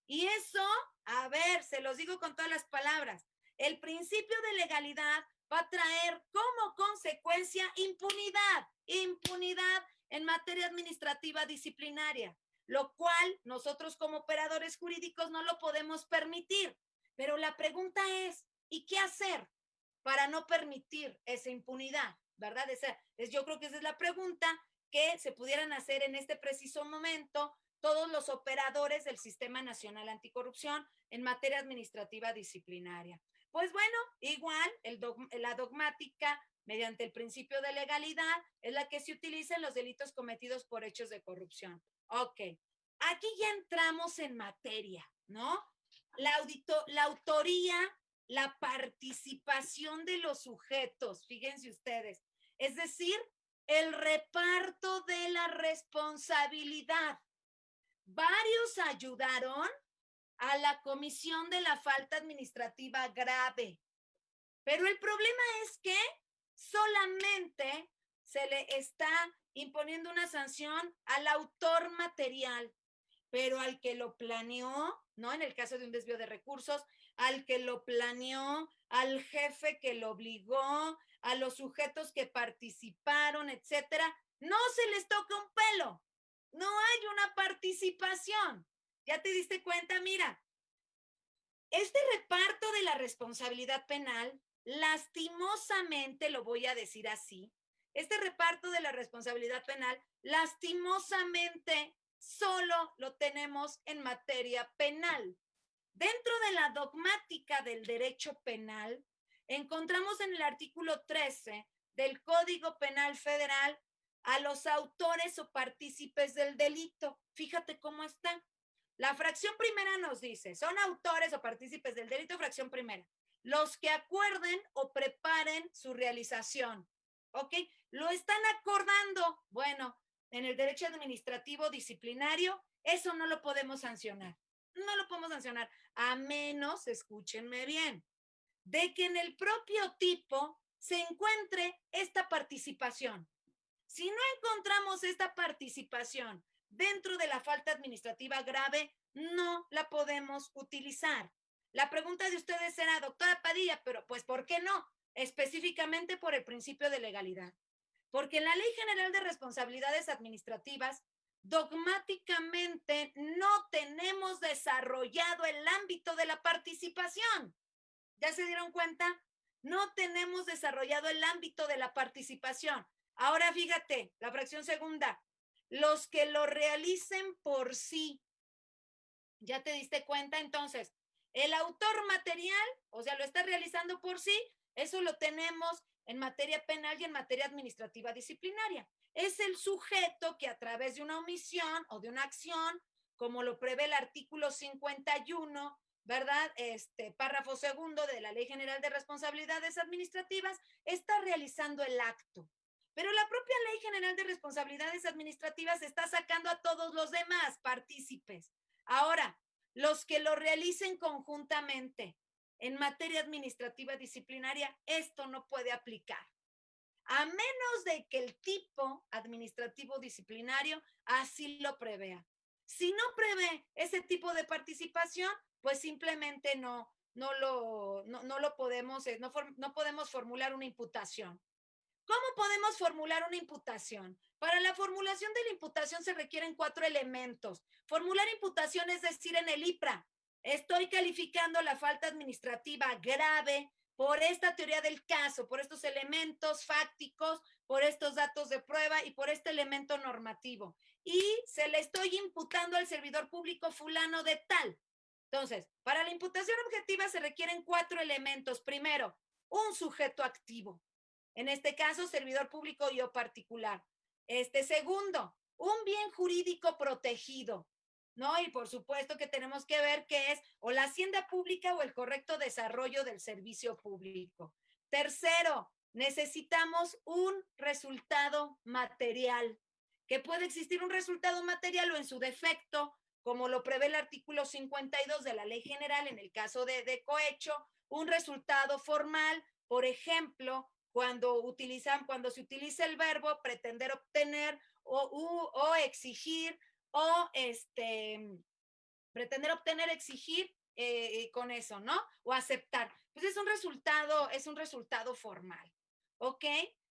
Y eso, a ver, se los digo con todas las palabras, el principio de legalidad va a traer como consecuencia impunidad, impunidad en materia administrativa disciplinaria, lo cual nosotros como operadores jurídicos no lo podemos permitir. Pero la pregunta es, ¿y qué hacer para no permitir esa impunidad? ¿Verdad? Yo creo que esa es la pregunta que se pudieran hacer en este preciso momento todos los operadores del Sistema Nacional Anticorrupción en materia administrativa disciplinaria. Pues bueno, igual la dogmática mediante el principio de legalidad es la que se utiliza en los delitos cometidos por hechos de corrupción. Ok, aquí ya entramos en materia, ¿no? La autoría, la participación de los sujetos, fíjense ustedes, es decir, el reparto de la responsabilidad. Varios ayudaron a la comisión de la falta administrativa grave, pero el problema es que solamente se le está imponiendo una sanción al autor material, pero al que lo planeó, ¿no? En el caso de un desvío de recursos, al que lo planeó, al jefe que lo obligó, a los sujetos que participaron, etcétera, no se les toca un pelo. No hay una participación. ¿Ya te diste cuenta? Mira, este reparto de la responsabilidad penal, lastimosamente, lo voy a decir así, este reparto de la responsabilidad penal, lastimosamente, solo lo tenemos en materia penal. Dentro de la dogmática del derecho penal, encontramos en el artículo 13 del Código Penal Federal a los autores o partícipes del delito. Fíjate cómo está. La fracción primera nos dice, son autores o partícipes del delito, fracción primera, los que acuerden o preparen su realización. ¿Ok? Lo están acordando. Bueno, en el derecho administrativo disciplinario, eso no lo podemos sancionar. No lo podemos sancionar, a menos, escúchenme bien, de que en el propio tipo se encuentre esta participación. Si no encontramos esta participación dentro de la falta administrativa grave, no la podemos utilizar. La pregunta de ustedes será, doctora Padilla, pero pues ¿por qué no? Específicamente por el principio de legalidad. Porque en la Ley General de Responsabilidades Administrativas, dogmáticamente no tenemos desarrollado el ámbito de la participación. ¿Ya se dieron cuenta? No tenemos desarrollado el ámbito de la participación. Ahora fíjate, la fracción segunda, los que lo realicen por sí. ¿Ya te diste cuenta? Entonces, el autor material, o sea, lo está realizando por sí, eso lo tenemos en materia penal y en materia administrativa disciplinaria. Es el sujeto que a través de una omisión o de una acción, como lo prevé el artículo 51 ¿verdad? Párrafo segundo de la Ley General de Responsabilidades Administrativas, está realizando el acto. Pero la propia Ley General de Responsabilidades Administrativas está sacando a todos los demás partícipes. Ahora, los que lo realicen conjuntamente en materia administrativa disciplinaria, esto no puede aplicar, a menos de que el tipo administrativo disciplinario así lo prevea. Si no prevé ese tipo de participación, pues simplemente no lo podemos, no podemos formular una imputación. ¿Cómo podemos formular una imputación? Para la formulación de la imputación se requieren 4 elementos. Formular imputación es decir en el IPRA, estoy calificando la falta administrativa grave por esta teoría del caso, por estos elementos fácticos, por estos datos de prueba y por este elemento normativo. Y se le estoy imputando al servidor público fulano de tal. Entonces, para la imputación objetiva se requieren 4 elementos. Primero, un sujeto activo. En este caso, servidor público y o particular. Segundo, un bien jurídico protegido, ¿no? Y por supuesto que tenemos que ver qué es o la hacienda pública o el correcto desarrollo del servicio público. Tercero, necesitamos un resultado material, que puede existir un resultado material o en su defecto, como lo prevé el artículo 52 de la Ley General en el caso de cohecho, un resultado formal, por ejemplo, cuando se utiliza el verbo pretender obtener o exigir o pretender obtener, exigir con eso, ¿no? O aceptar. Pues es un resultado formal, ¿ok?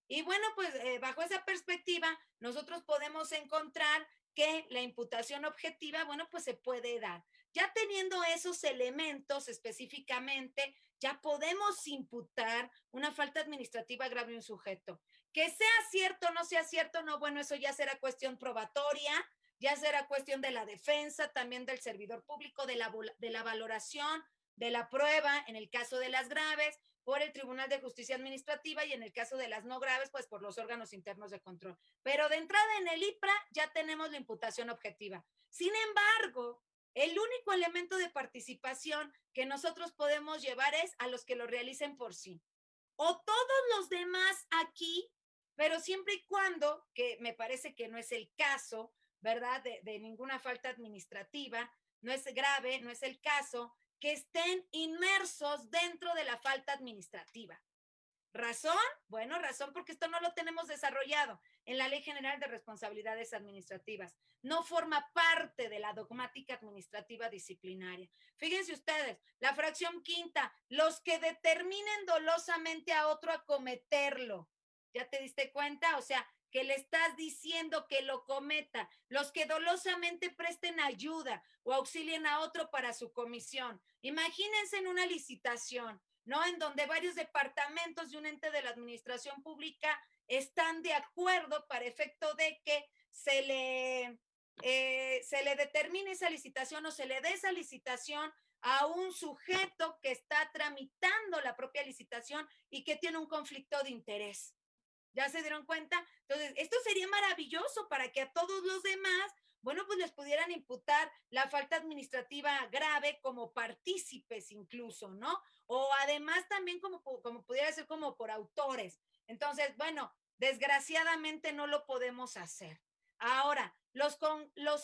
Y bueno, pues bajo esa perspectiva, nosotros podemos encontrar que la imputación objetiva, bueno, pues se puede dar. Ya teniendo esos elementos específicamente, ya podemos imputar una falta administrativa grave a un sujeto. Que sea cierto o no sea cierto, no, bueno, eso ya será cuestión probatoria, ya será cuestión de la defensa, también del servidor público, de la valoración, de la prueba, en el caso de las graves, por el Tribunal de Justicia Administrativa y en el caso de las no graves, pues por los órganos internos de control. Pero de entrada en el IPRA ya tenemos la imputación objetiva. Sin embargo, el único elemento de participación que nosotros podemos llevar es a los que lo realicen por sí. O todos los demás aquí, pero siempre y cuando, que me parece que no es el caso, ¿verdad? De ninguna falta administrativa, no es grave, no es el caso, que estén inmersos dentro de la falta administrativa. ¿Razón? Bueno, razón porque esto no lo tenemos desarrollado en la Ley General de Responsabilidades Administrativas. No forma parte de la dogmática administrativa disciplinaria. Fíjense ustedes, la fracción quinta, los que determinen dolosamente a otro a cometerlo. ¿Ya te diste cuenta? O sea, que le estás diciendo que lo cometa, los que dolosamente presten ayuda o auxilien a otro para su comisión. Imagínense en una licitación, ¿no? En donde varios departamentos de un ente de la administración pública están de acuerdo para efecto de que se le determine esa licitación o se le dé esa licitación a un sujeto que está tramitando la propia licitación y que tiene un conflicto de interés. ¿Ya se dieron cuenta? Entonces, esto sería maravilloso para que a todos los demás, bueno, pues les pudieran imputar la falta administrativa grave como partícipes incluso, ¿no? O además también como pudiera ser como por autores. Entonces, bueno, desgraciadamente no lo podemos hacer. Ahora, los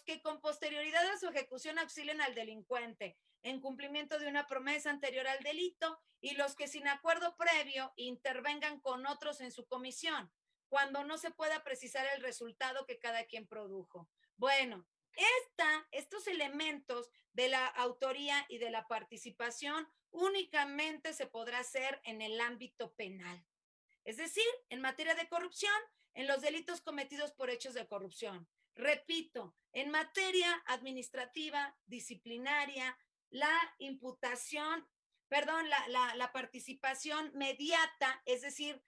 que con posterioridad a su ejecución auxilien al delincuente en cumplimiento de una promesa anterior al delito y los que sin acuerdo previo intervengan con otros en su comisión, cuando no se pueda precisar el resultado que cada quien produjo. Bueno, estos elementos de la autoría y de la participación únicamente se podrá hacer en el ámbito penal. Es decir, en materia de corrupción, en los delitos cometidos por hechos de corrupción. Repito, en materia administrativa, disciplinaria, la imputación, perdón, la participación mediata, es decir,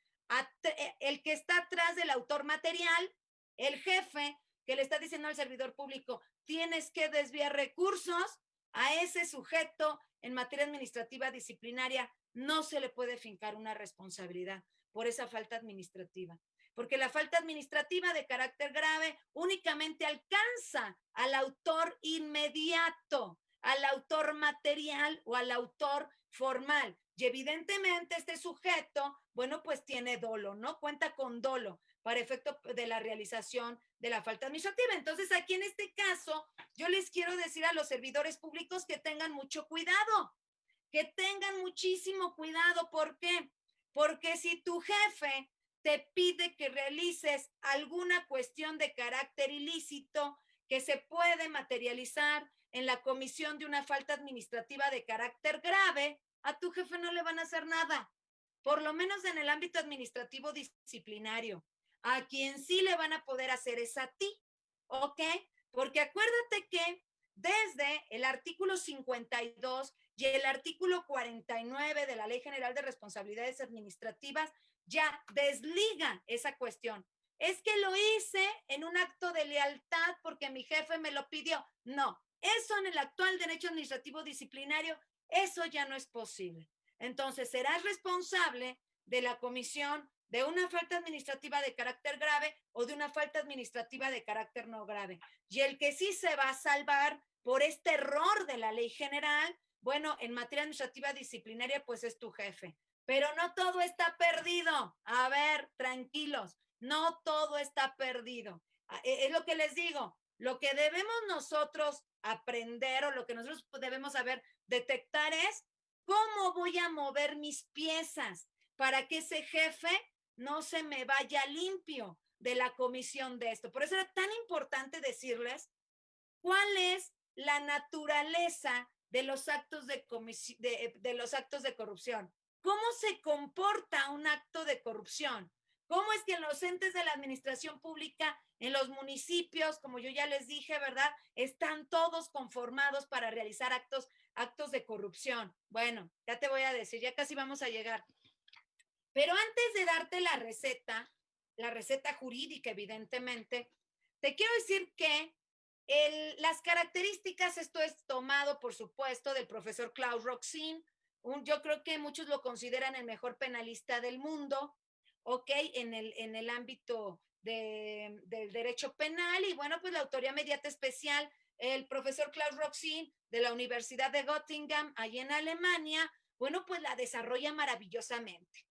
el que está atrás del autor material, el jefe que le está diciendo al servidor público, tienes que desviar recursos a ese sujeto en materia administrativa disciplinaria, no se le puede fincar una responsabilidad por esa falta administrativa. Porque la falta administrativa de carácter grave únicamente alcanza al autor inmediato, al autor material o al autor formal. Y evidentemente este sujeto, bueno, pues tiene dolo, ¿no? Cuenta con dolo para efecto de la realización de la falta administrativa. Entonces, aquí en este caso, yo les quiero decir a los servidores públicos que tengan mucho cuidado, que tengan muchísimo cuidado. ¿Por qué? Porque si tu jefe te pide que realices alguna cuestión de carácter ilícito que se puede materializar en la comisión de una falta administrativa de carácter grave, a tu jefe no le van a hacer nada, por lo menos en el ámbito administrativo disciplinario. A quien sí le van a poder hacer es a ti, ¿ok? Porque acuérdate que desde el artículo 52 y el artículo 49 de la Ley General de Responsabilidades Administrativas ya desliga esa cuestión. Es que lo hice en un acto de lealtad porque mi jefe me lo pidió. No, eso en el actual derecho administrativo disciplinario, eso ya no es posible. Entonces, serás responsable de la comisión de una falta administrativa de carácter grave o de una falta administrativa de carácter no grave. Y el que sí se va a salvar por este error de la ley general, bueno, en materia administrativa disciplinaria, pues es tu jefe. Pero no todo está perdido. A ver, tranquilos, no todo está perdido. Es lo que les digo, lo que debemos nosotros aprender o lo que nosotros debemos saber detectar es cómo voy a mover mis piezas para que ese jefe no se me vaya limpio de la comisión de esto. Por eso era tan importante decirles cuál es la naturaleza de los actos de los actos de corrupción. ¿Cómo se comporta un acto de corrupción? ¿Cómo es que en los entes de la administración pública, en los municipios, como yo ya les dije, ¿verdad? Están todos conformados para realizar actos de corrupción. Bueno, ya te voy a decir, ya casi vamos a llegar. Pero antes de darte la receta jurídica, evidentemente, te quiero decir que las características, esto es tomado, por supuesto, del profesor Klaus Roxin. Yo creo que muchos lo consideran el mejor penalista del mundo, ¿ok? En el ámbito del derecho penal. Y bueno, pues la autoría mediata especial, el profesor Klaus Roxin de la Universidad de Göttingen, allí en Alemania, bueno, pues la desarrolla maravillosamente.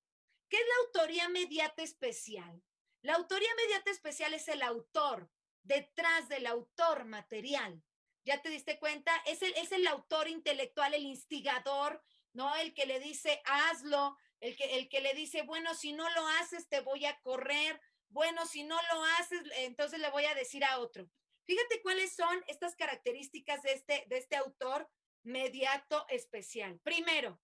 ¿Qué es la autoría mediata especial? La autoría mediata especial es el autor detrás del autor material. ¿Ya te diste cuenta? Es el autor intelectual, el instigador, ¿no? El que le dice, hazlo, el que le dice, bueno, si no lo haces, te voy a correr, bueno, si no lo haces, entonces le voy a decir a otro. Fíjate cuáles son estas características de este autor mediato especial. Primero,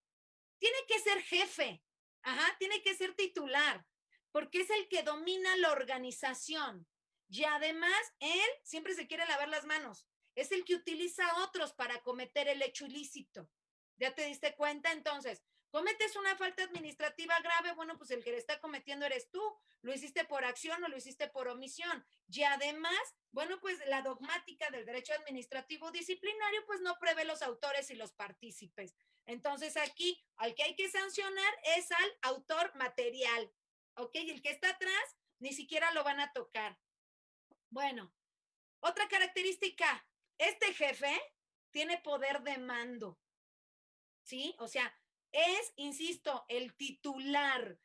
tiene que ser jefe, ajá, tiene que ser titular, porque es el que domina la organización. Y además, él siempre se quiere lavar las manos. Es el que utiliza a otros para cometer el hecho ilícito. ¿Ya te diste cuenta? Entonces, cometes una falta administrativa grave, bueno, pues el que le está cometiendo eres tú. Lo hiciste por acción o lo hiciste por omisión. Y además, bueno, pues la dogmática del derecho administrativo disciplinario, pues no prevé los autores y los partícipes. Entonces aquí al que hay que sancionar es al autor material, ¿ok? Y el que está atrás ni siquiera lo van a tocar. Bueno, otra característica, este jefe tiene poder de mando, ¿sí? O sea, es, insisto, el titular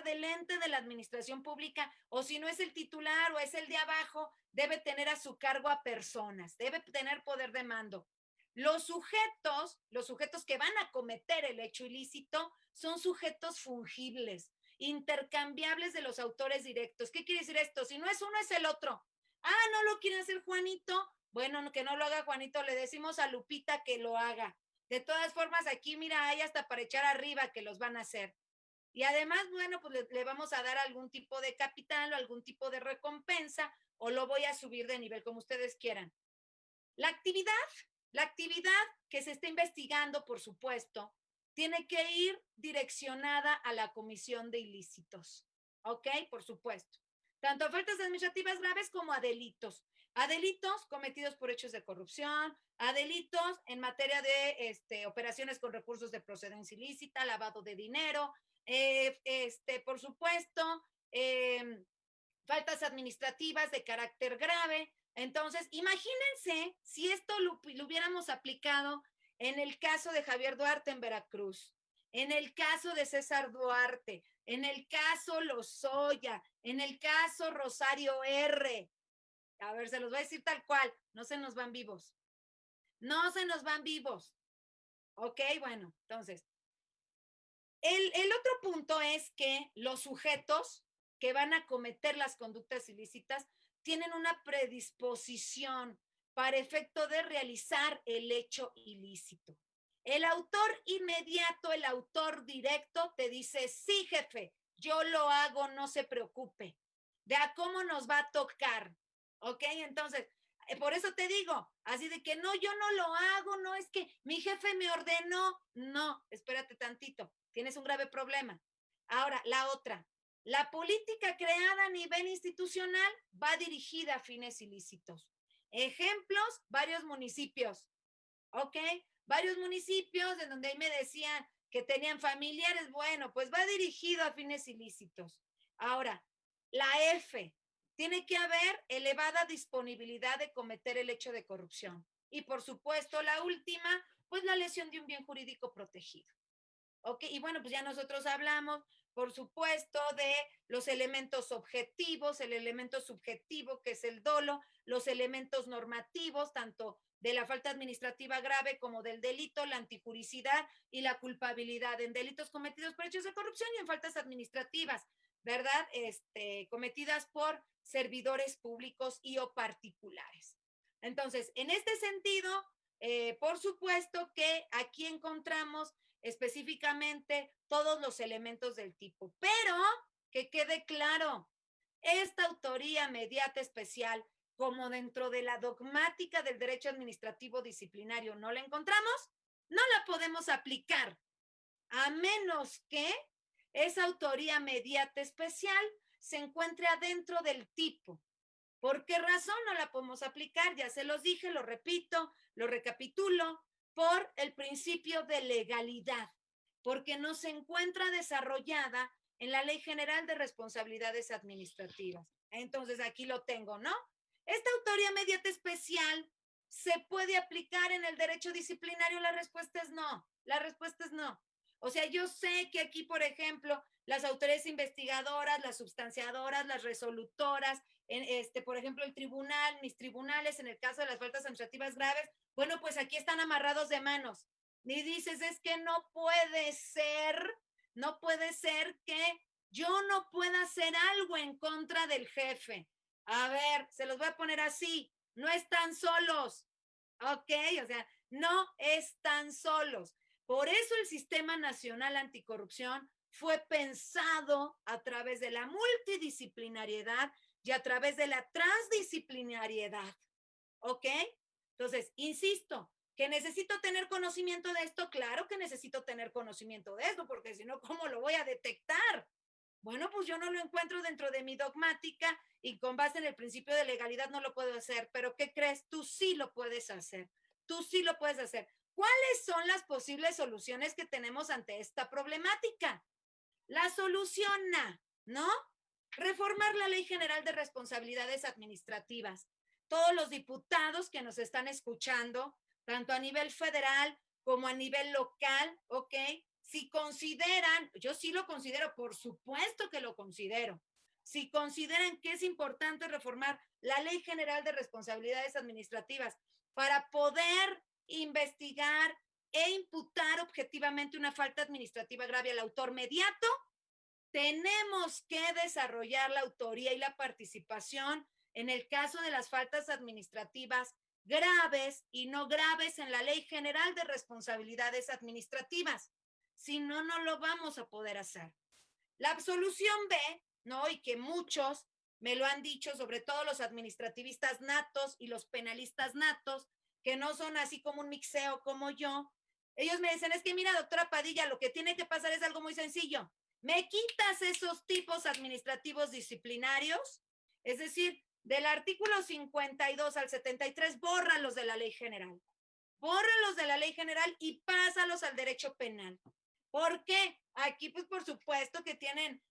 del ente de la administración pública, o si no es el titular o es el de abajo, debe tener a su cargo a personas, debe tener poder de mando. Los sujetos que van a cometer el hecho ilícito son sujetos fungibles, intercambiables de los autores directos. ¿Qué quiere decir esto? Si no es uno, es el otro. Ah, no lo quiere hacer Juanito. Bueno, que no lo haga Juanito, le decimos a Lupita que lo haga. De todas formas, aquí, mira, hay hasta para echar arriba que los van a hacer. Y además, bueno, pues le vamos a dar algún tipo de capital o algún tipo de recompensa o lo voy a subir de nivel, como ustedes quieran. La actividad que se está investigando, por supuesto, tiene que ir direccionada a la comisión de ilícitos. ¿Ok? Por supuesto. Tanto a faltas administrativas graves como a delitos. A delitos cometidos por hechos de corrupción, a delitos en materia de operaciones con recursos de procedencia ilícita, lavado de dinero, por supuesto, faltas administrativas de carácter grave, Entonces, imagínense si esto lo hubiéramos aplicado en el caso de Javier Duarte en Veracruz, en el caso de César Duarte, en el caso Lozoya, en el caso Rosario R. A ver, se los voy a decir tal cual, no se nos van vivos. No se nos van vivos. Ok, bueno, entonces, el otro punto es que los sujetos que van a cometer las conductas ilícitas tienen una predisposición para efecto de realizar el hecho ilícito. El autor inmediato, el autor directo te dice, sí, jefe, yo lo hago, no se preocupe. De a cómo nos va a tocar. ¿Ok? Entonces, por eso te digo, así de que no, yo no lo hago, no es que mi jefe me ordenó. No, espérate tantito, tienes un grave problema. Ahora, la otra, la política creada a nivel institucional va dirigida a fines ilícitos. Ejemplos, varios municipios, ¿ok? Varios municipios en donde me decían que tenían familiares, bueno, pues va dirigido a fines ilícitos. Ahora, la F, tiene que haber elevada disponibilidad de cometer el hecho de corrupción. Y por supuesto, la última, pues la lesión de un bien jurídico protegido. ¿Ok? Y bueno, pues ya nosotros hablamos, por supuesto, de los elementos objetivos, el elemento subjetivo, que es el dolo, los elementos normativos, tanto de la falta administrativa grave como del delito, la antijuricidad y la culpabilidad en delitos cometidos por hechos de corrupción y en faltas administrativas, ¿verdad? Cometidas por servidores públicos y o particulares. Entonces, en este sentido, por supuesto que aquí encontramos específicamente todos los elementos del tipo. Pero que quede claro, esta autoría mediata especial, como dentro de la dogmática del derecho administrativo disciplinario no la encontramos, no la podemos aplicar, a menos que esa autoría mediata especial se encuentre adentro del tipo. ¿Por qué razón no la podemos aplicar? Ya se los dije, lo repito, lo recapitulo, por el principio de legalidad, porque no se encuentra desarrollada en la Ley General de Responsabilidades Administrativas. Entonces aquí lo tengo, ¿no? Esta autoría mediata especial se puede aplicar en el derecho disciplinario. La respuesta es no. La respuesta es no. O sea, yo sé que aquí, por ejemplo, las autoridades investigadoras, las substanciadoras, las resolutoras, por ejemplo, el tribunal, mis tribunales, en el caso de las faltas administrativas graves, bueno, pues aquí están amarrados de manos. Ni dices, es que no puede ser que yo no pueda hacer algo en contra del jefe. A ver, se los voy a poner así, no están solos, ¿ok? O sea, no están solos. Por eso el Sistema Nacional Anticorrupción fue pensado a través de la multidisciplinariedad y a través de la transdisciplinariedad, ¿ok? Entonces, insisto, que necesito tener conocimiento de esto, claro que necesito tener conocimiento de esto, porque si no, ¿cómo lo voy a detectar? Bueno, pues yo no lo encuentro dentro de mi dogmática y con base en el principio de legalidad no lo puedo hacer, pero ¿qué crees? Tú sí lo puedes hacer, tú sí lo puedes hacer. ¿Cuáles son las posibles soluciones que tenemos ante esta problemática? La solución A, ¿no? Reformar la Ley General de Responsabilidades Administrativas. Todos los diputados que nos están escuchando, tanto a nivel federal como a nivel local, ¿ok? Si consideran, yo sí lo considero, por supuesto que lo considero, si consideran que es importante reformar la Ley General de Responsabilidades Administrativas para poder investigar e imputar objetivamente una falta administrativa grave al autor mediato, tenemos que desarrollar la autoría y la participación en el caso de las faltas administrativas graves y no graves en la Ley General de Responsabilidades Administrativas. Si no, no lo vamos a poder hacer. La solución B, ¿no? Y que muchos me lo han dicho, sobre todo los administrativistas natos y los penalistas natos, que no son así como un mixeo como yo. Ellos me dicen, es que mira, doctora Padilla, lo que tiene que pasar es algo muy sencillo. Me quitas esos tipos administrativos disciplinarios, es decir, del artículo 52 al 73, bórralos de la ley general. Bórralos de la ley general y pásalos al derecho penal. ¿Por qué? Aquí, pues, por supuesto que tienen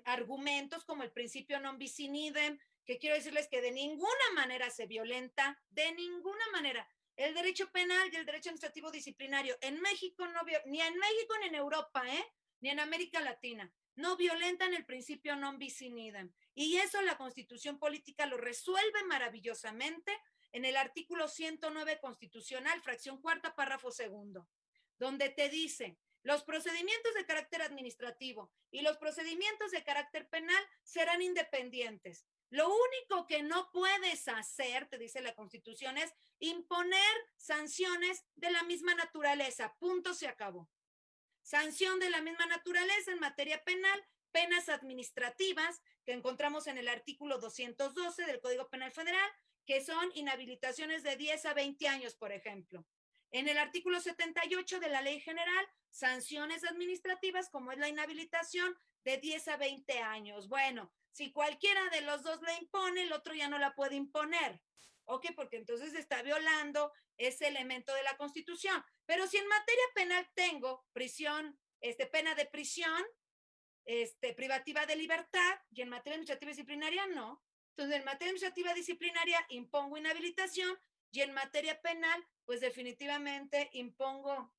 argumentos como el principio non bis in idem, que quiero decirles que de ninguna manera se violenta, de ninguna manera, el derecho penal y el derecho administrativo disciplinario en México, ni en México ni en Europa, ni en América Latina, no violentan el principio non bis in idem. Y eso la Constitución Política lo resuelve maravillosamente en el artículo 109 constitucional, fracción cuarta, párrafo segundo, donde te dice: los procedimientos de carácter administrativo y los procedimientos de carácter penal serán independientes. Lo único que no puedes hacer, te dice la Constitución, es imponer sanciones de la misma naturaleza. Punto, se acabó. Sanción de la misma naturaleza en materia penal, penas administrativas que encontramos en el artículo 212 del Código Penal Federal, que son inhabilitaciones de 10 a 20 años, por ejemplo. En el artículo 78 de la Ley General, sanciones administrativas como es la inhabilitación de 10 a 20 años. Bueno, si cualquiera de los dos la impone, el otro ya no la puede imponer. ¿Ok? Porque entonces está violando ese elemento de la Constitución. Pero si en materia penal tengo prisión, pena de prisión, privativa de libertad, y en materia administrativa disciplinaria no. Entonces, en materia administrativa disciplinaria impongo inhabilitación, y en materia penal, pues definitivamente impongo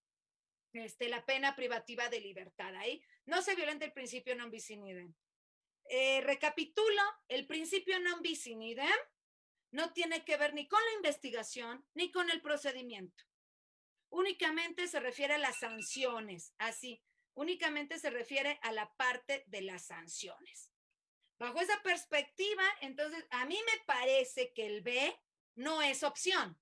la pena privativa de libertad. Ahí no se violenta el principio non bis in idem. Recapitulo, el principio non bis in idem no tiene que ver ni con la investigación ni con el procedimiento. Únicamente se refiere a las sanciones, así, únicamente se refiere a la parte de las sanciones. Bajo esa perspectiva, entonces, a mí me parece que el B no es opción.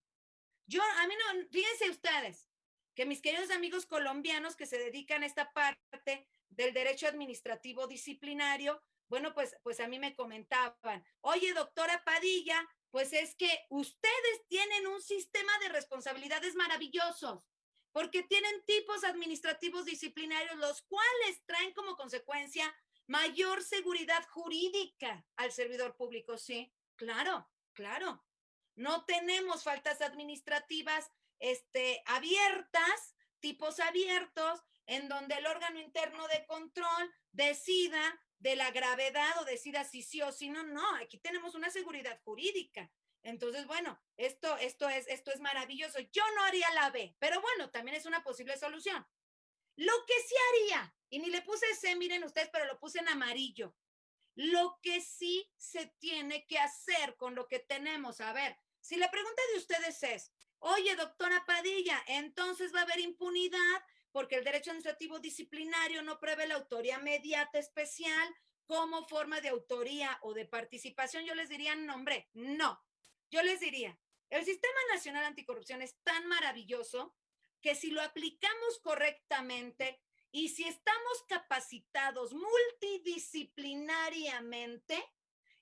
A mí no, fíjense ustedes, que mis queridos amigos colombianos que se dedican a esta parte del derecho administrativo disciplinario, bueno, pues a mí me comentaban: oye, doctora Padilla, pues es que ustedes tienen un sistema de responsabilidades maravillosos, porque tienen tipos administrativos disciplinarios, los cuales traen como consecuencia mayor seguridad jurídica al servidor público. Sí, claro, claro. No tenemos faltas administrativas abiertas, tipos abiertos, en donde el órgano interno de control decida de la gravedad o decida si sí o si no. No, aquí tenemos una seguridad jurídica. Entonces, bueno, esto es maravilloso. Yo no haría la B, pero bueno, también es una posible solución. Lo que sí haría, y ni le puse C, miren ustedes, pero lo puse en amarillo. Lo que sí se tiene que hacer con lo que tenemos. A ver, si la pregunta de ustedes es: oye, doctora Padilla, entonces va a haber impunidad porque el derecho administrativo disciplinario no prevé la autoría mediata especial como forma de autoría o de participación. Yo les diría: no, hombre, no. Yo les diría: el Sistema Nacional Anticorrupción es tan maravilloso que si lo aplicamos correctamente y si estamos capacitados multidisciplinariamente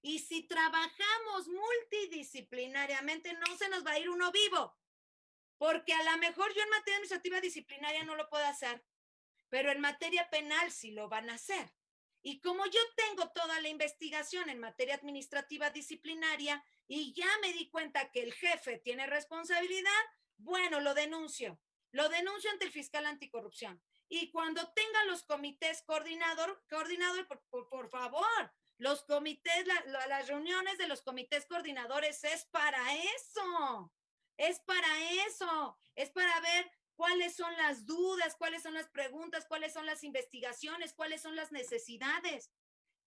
y si trabajamos multidisciplinariamente, no se nos va a ir uno vivo. Porque a lo mejor yo en materia administrativa disciplinaria no lo puedo hacer, pero en materia penal sí lo van a hacer. Y como yo tengo toda la investigación en materia administrativa disciplinaria y ya me di cuenta que el jefe tiene responsabilidad, bueno, lo denuncio ante el fiscal anticorrupción. Y cuando tenga los comités coordinador, por favor, los comités, las reuniones de los comités coordinadores es para eso, es para ver cuáles son las dudas, cuáles son las preguntas, cuáles son las investigaciones, cuáles son las necesidades.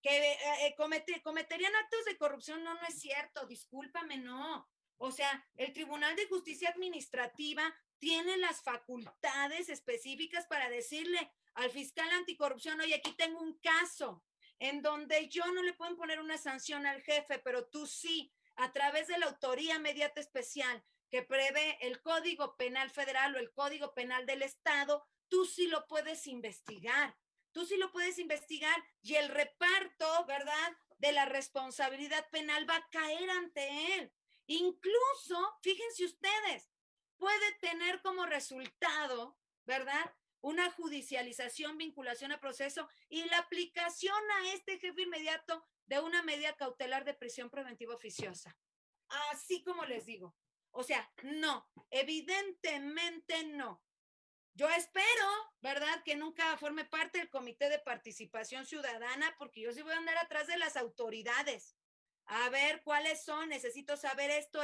Que cometerían actos de corrupción, no es cierto, discúlpame, no. O sea, el Tribunal de Justicia Administrativa tiene las facultades específicas para decirle al fiscal anticorrupción: oye, aquí tengo un caso en donde yo no le puedo poner una sanción al jefe, pero tú sí, a través de la autoría mediata especial que prevé el Código Penal Federal o el Código Penal del Estado, tú sí lo puedes investigar. Tú sí lo puedes investigar y el reparto, ¿verdad?, de la responsabilidad penal va a caer ante él. Incluso, fíjense ustedes, puede tener como resultado, ¿verdad?, una judicialización, vinculación a proceso y la aplicación a este jefe inmediato de una medida cautelar de prisión preventiva oficiosa. Así como les digo. O sea, no, evidentemente no. Yo espero, ¿verdad?, que nunca forme parte del Comité de Participación Ciudadana, porque yo sí voy a andar atrás de las autoridades. A ver, ¿cuáles son? Necesito saber esto,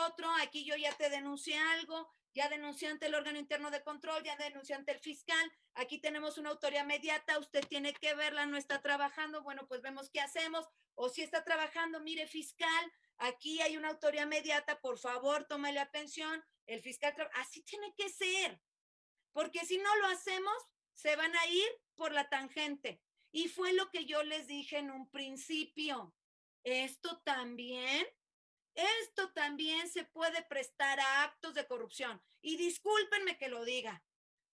otro. Aquí yo ya te denuncié algo, ya denuncié ante el órgano interno de control, ya denuncié ante el fiscal. Aquí tenemos una autoría mediata, usted tiene que verla, no está trabajando. Bueno, pues vemos qué hacemos. O si está trabajando, mire, fiscal, aquí hay una autoría mediata, por favor, tómale atención. El fiscal, así tiene que ser, porque si no lo hacemos, se van a ir por la tangente. Y fue lo que yo les dije en un principio. Esto también se puede prestar a actos de corrupción. Y discúlpenme que lo diga,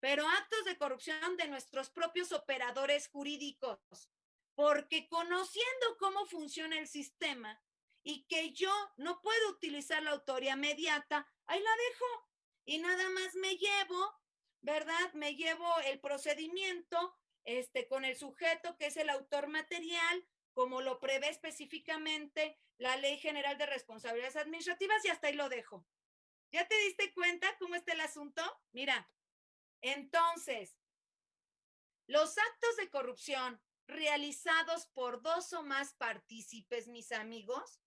pero actos de corrupción de nuestros propios operadores jurídicos, porque conociendo cómo funciona el sistema y que yo no puedo utilizar la autoría mediata, ahí la dejo y nada más me llevo, ¿verdad? Me llevo el procedimiento con el sujeto que es el autor material, como lo prevé específicamente la Ley General de Responsabilidades Administrativas, y hasta ahí lo dejo. ¿Ya te diste cuenta cómo está el asunto? Mira, entonces, los actos de corrupción realizados por dos o más partícipes, mis amigos,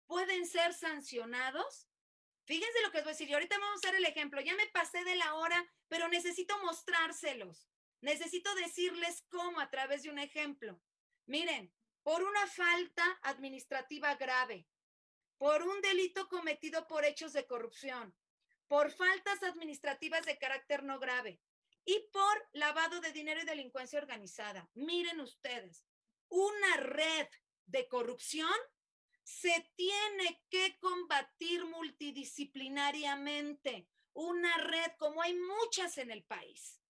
pueden ser sancionados. Fíjense lo que os voy a decir. Y ahorita vamos a usar el ejemplo. Ya me pasé de la hora, pero necesito mostrárselos. Necesito decirles cómo a través de un ejemplo. Miren, por una falta administrativa grave, por un delito cometido por hechos de corrupción, por faltas administrativas de carácter no grave y por lavado de dinero y delincuencia organizada. Miren ustedes, una red de corrupción se tiene que combatir multidisciplinariamente. Una red, como hay muchas en el país,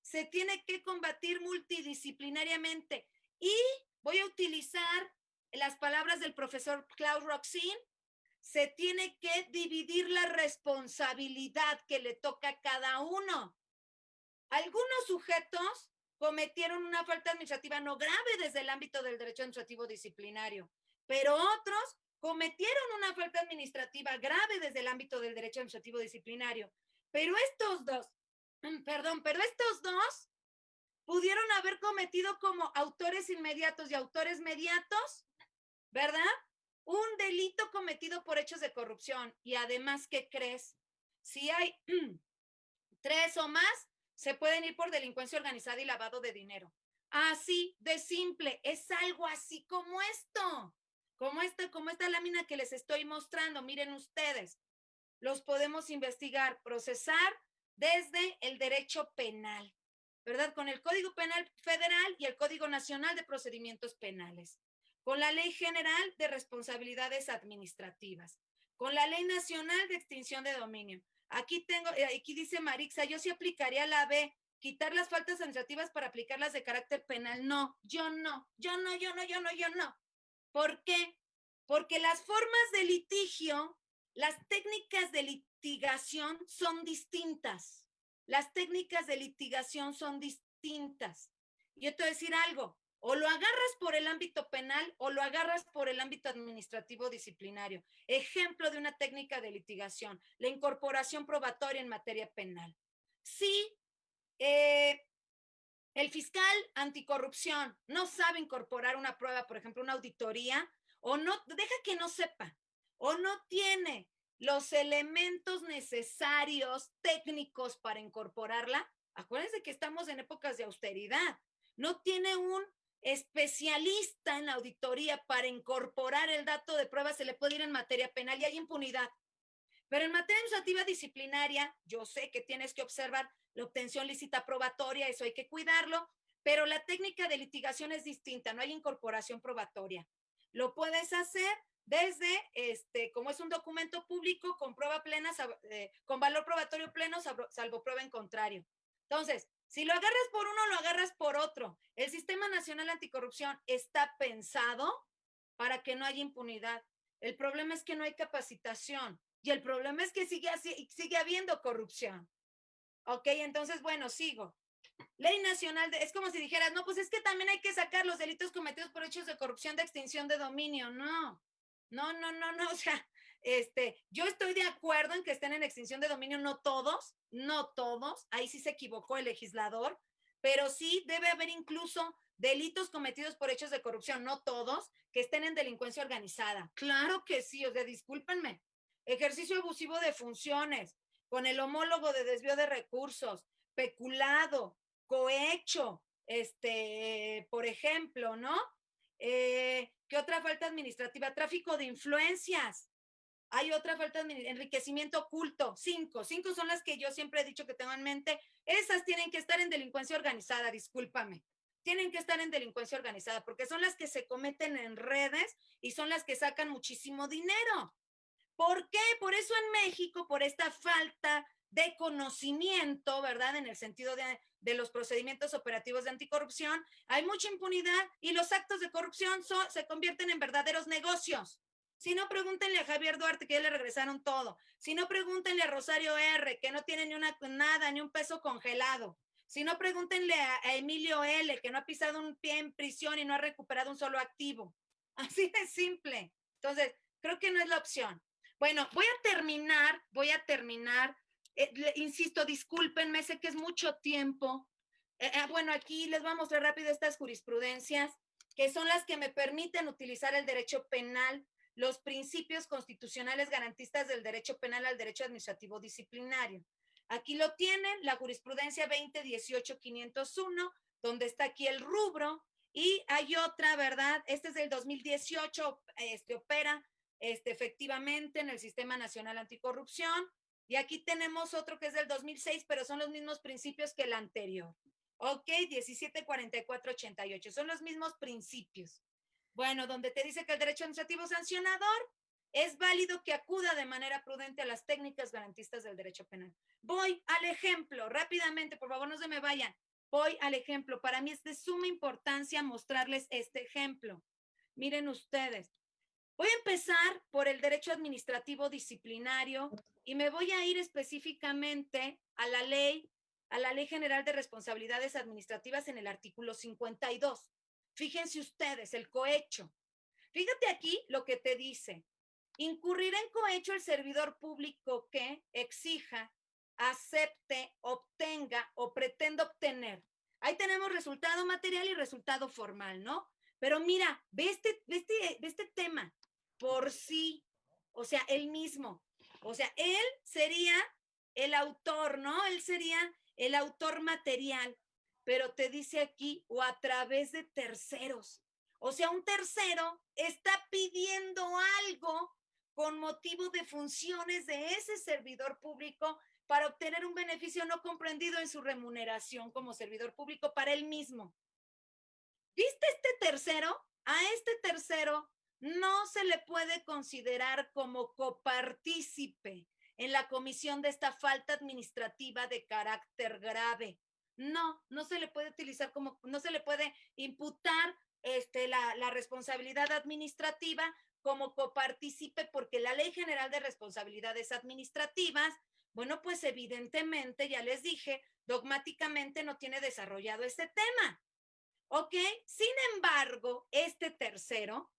se tiene que combatir multidisciplinariamente. Y voy a utilizar las palabras del profesor Klaus Roxin: se tiene que dividir la responsabilidad que le toca a cada uno. Algunos sujetos cometieron una falta administrativa no grave desde el ámbito del derecho administrativo disciplinario, pero otros cometieron una falta administrativa grave desde el ámbito del derecho administrativo disciplinario. Pero estos dos pudieron haber cometido como autores inmediatos y autores mediatos, ¿verdad? Un delito cometido por hechos de corrupción. Y además, ¿qué crees? Si hay 3 o más, se pueden ir por delincuencia organizada y lavado de dinero. Así de simple, es algo así como esto, como esta lámina que les estoy mostrando. Miren ustedes, los podemos investigar, procesar desde el derecho penal, ¿verdad? Con el Código Penal Federal y el Código Nacional de Procedimientos Penales, con la Ley General de Responsabilidades Administrativas, con la Ley Nacional de Extinción de Dominio. Aquí dice Marixa, yo sí aplicaría la B, quitar las faltas administrativas para aplicarlas de carácter penal. No, yo no. ¿Por qué? Porque las formas de litigio, las técnicas de litigación son distintas. Yo te voy a decir algo, o lo agarras por el ámbito penal o lo agarras por el ámbito administrativo disciplinario. Ejemplo de una técnica de litigación, la incorporación probatoria en materia penal. Sí, el fiscal anticorrupción no sabe incorporar una prueba, por ejemplo, una auditoría, o no, deja que no sepa, o no tiene los elementos necesarios técnicos para incorporarla. Acuérdense que estamos en épocas de austeridad. No tiene un especialista en la auditoría para incorporar el dato de prueba, se le puede ir en materia penal y hay impunidad. Pero en materia administrativa disciplinaria, yo sé que tienes que observar la obtención lícita probatoria, eso hay que cuidarlo, pero la técnica de litigación es distinta, no hay incorporación probatoria. Lo puedes hacer desde, como es un documento público con prueba plena, con valor probatorio pleno, salvo prueba en contrario. Entonces, si lo agarras por uno, lo agarras por otro. El Sistema Nacional Anticorrupción está pensado para que no haya impunidad. El problema es que no hay capacitación. Y el problema es que sigue habiendo corrupción. Ok, entonces, bueno, sigo. Ley Nacional, es como si dijeras, no, pues es que también hay que sacar los delitos cometidos por hechos de corrupción de extinción de dominio. No, o sea, yo estoy de acuerdo en que estén en extinción de dominio, no todos, ahí sí se equivocó el legislador, pero sí debe haber incluso delitos cometidos por hechos de corrupción, no todos, que estén en delincuencia organizada. Claro que sí, o sea, discúlpenme. Ejercicio abusivo de funciones, con el homólogo de desvío de recursos, peculado, cohecho, por ejemplo, ¿no? ¿Qué otra falta administrativa? Tráfico de influencias. Hay otra falta de enriquecimiento oculto. Cinco son las que yo siempre he dicho que tengo en mente. Esas tienen que estar en delincuencia organizada, discúlpame. Tienen que estar en delincuencia organizada porque son las que se cometen en redes y son las que sacan muchísimo dinero. ¿Por qué? Por eso en México, por esta falta de conocimiento, ¿verdad? En el sentido de los procedimientos operativos de anticorrupción, hay mucha impunidad y los actos de corrupción se convierten en verdaderos negocios. Si no, pregúntenle a Javier Duarte, que ya le regresaron todo. Si no, pregúntenle a Rosario R., que no tiene nada, ni un peso congelado. Si no, pregúntenle a Emilio L., que no ha pisado un pie en prisión y no ha recuperado un solo activo. Así de simple. Entonces, creo que no es la opción. Bueno, voy a terminar. Insisto, discúlpenme, sé que es mucho tiempo. Bueno, aquí les voy a mostrar rápido estas jurisprudencias, que son las que me permiten utilizar el derecho penal, los principios constitucionales garantistas del derecho penal al derecho administrativo disciplinario. Aquí lo tienen, la jurisprudencia 2018-501, donde está aquí el rubro, y hay otra, ¿verdad? Este es del 2018, opera efectivamente en el Sistema Nacional Anticorrupción. Y aquí tenemos otro que es del 2006, pero son los mismos principios que el anterior. Ok, 1744-88, son los mismos principios. Bueno, donde te dice que el derecho administrativo sancionador es válido que acuda de manera prudente a las técnicas garantistas del derecho penal. Voy al ejemplo, rápidamente, por favor, no se me vayan. Voy al ejemplo. Para mí es de suma importancia mostrarles este ejemplo. Miren ustedes, voy a empezar por el derecho administrativo disciplinario y me voy a ir específicamente a la Ley General de Responsabilidades Administrativas en el artículo 52. Fíjense ustedes, el cohecho. Fíjate aquí lo que te dice. Incurrirá en cohecho el servidor público que exija, acepte, obtenga o pretenda obtener. Ahí tenemos resultado material y resultado formal, ¿no? Pero mira, ve este tema por sí, o sea, él mismo. O sea, él sería el autor, ¿no? Él sería el autor material, pero te dice aquí, o a través de terceros. O sea, un tercero está pidiendo algo con motivo de funciones de ese servidor público para obtener un beneficio no comprendido en su remuneración como servidor público para él mismo. ¿Viste este tercero? A este tercero no se le puede considerar como copartícipe en la comisión de esta falta administrativa de carácter grave. No se le puede utilizar como, no se le puede imputar la responsabilidad administrativa como copartícipe porque la Ley General de Responsabilidades Administrativas, bueno, pues evidentemente, ya les dije, dogmáticamente no tiene desarrollado este tema. ¿Ok? Sin embargo, este tercero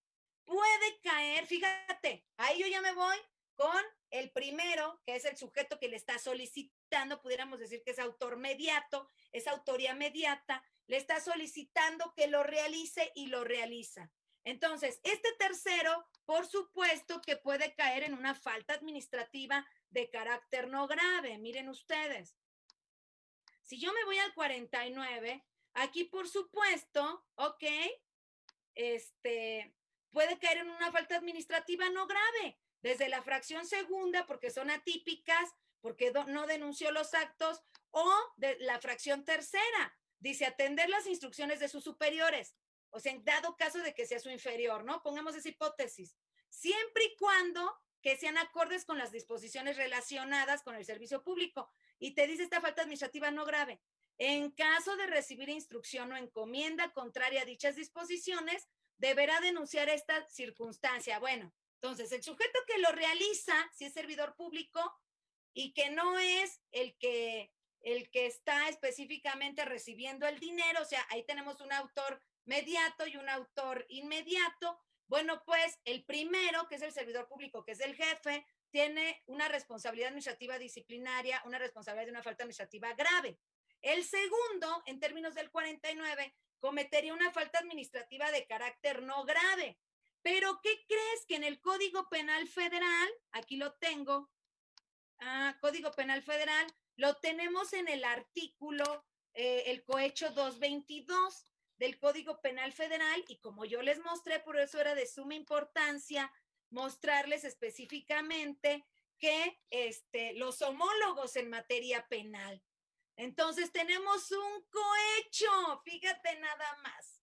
puede caer, fíjate, ahí yo ya me voy con el primero, que es el sujeto que le está solicitando, pudiéramos decir que es autor mediato, es autoría mediata, le está solicitando que lo realice y lo realiza. Entonces, este tercero, por supuesto que puede caer en una falta administrativa de carácter no grave. Miren ustedes. Si yo me voy al 49, aquí por supuesto, ok, puede caer en una falta administrativa no grave, desde la fracción segunda, porque son atípicas, porque no denunció los actos, o de la fracción tercera, dice atender las instrucciones de sus superiores, o sea, en dado caso de que sea su inferior, ¿no? Pongamos esa hipótesis, siempre y cuando que sean acordes con las disposiciones relacionadas con el servicio público. Y te dice esta falta administrativa no grave. En caso de recibir instrucción o encomienda contraria a dichas disposiciones, deberá denunciar esta circunstancia. Bueno, entonces el sujeto que lo realiza, si es servidor público y que no es el que está específicamente recibiendo el dinero, o sea, ahí tenemos un autor mediato y un autor inmediato. Bueno, pues el primero, que es el servidor público, que es el jefe, tiene una responsabilidad administrativa disciplinaria, una responsabilidad de una falta administrativa grave. El segundo, en términos del 49, cometería una falta administrativa de carácter no grave. Pero ¿qué crees? Que en el Código Penal Federal, aquí lo tengo, Código Penal Federal, lo tenemos en el artículo, el cohecho 222 del Código Penal Federal, y como yo les mostré, por eso era de suma importancia mostrarles específicamente que los homólogos en materia penal. Entonces tenemos un cohecho, fíjate nada más.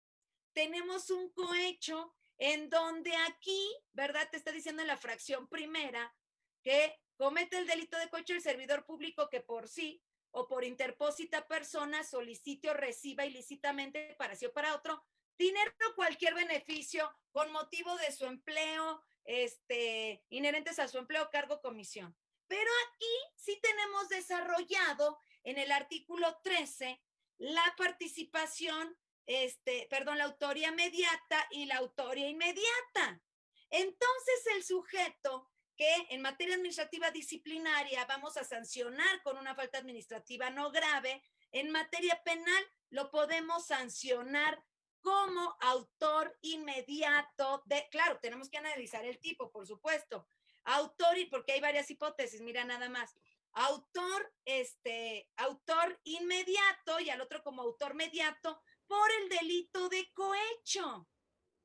Tenemos un cohecho en donde aquí, ¿verdad? Te está diciendo en la fracción primera que comete el delito de cohecho el servidor público que por sí o por interpósita persona solicite o reciba ilícitamente para sí o para otro dinero o cualquier beneficio con motivo de su empleo, inherentes a su empleo, cargo, comisión. Pero aquí sí tenemos desarrollado en el artículo 13 la participación, la autoría mediata y la autoría inmediata. Entonces el sujeto que en materia administrativa disciplinaria vamos a sancionar con una falta administrativa no grave, en materia penal lo podemos sancionar como autor inmediato de, claro, tenemos que analizar el tipo, por supuesto, autor, y porque hay varias hipótesis, mira nada más, autor inmediato y al otro como autor mediato por el delito de cohecho.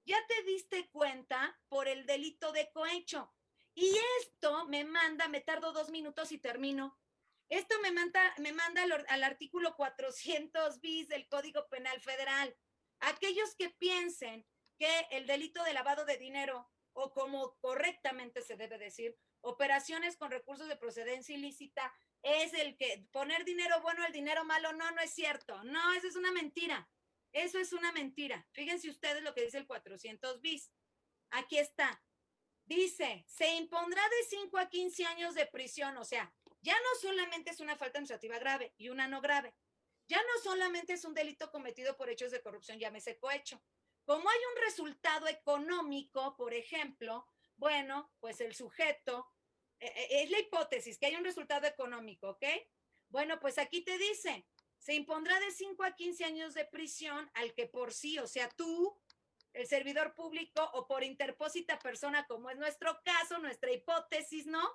¿Ya te diste cuenta? Por el delito de cohecho. Y esto me tardo 2 minutos y termino. Esto me manda al artículo 400 bis del Código Penal Federal. Aquellos que piensen que el delito de lavado de dinero, o como correctamente se debe decir, operaciones con recursos de procedencia ilícita, es el que poner dinero bueno, el dinero malo, no, no es cierto. No, eso es una mentira. Eso es una mentira. Fíjense ustedes lo que dice el 400 bis. Aquí está. Dice, se impondrá de 5 a 15 años de prisión. O sea, ya no solamente es una falta administrativa grave y una no grave. Ya no solamente es un delito cometido por hechos de corrupción, llámese cohecho. Como hay un resultado económico, por ejemplo, bueno, pues el sujeto, es la hipótesis, que hay un resultado económico, ¿ok? Bueno, pues aquí te dice, se impondrá de 5 a 15 años de prisión al que por sí, o sea, tú, el servidor público, o por interpósita persona, como es nuestro caso, nuestra hipótesis, ¿no?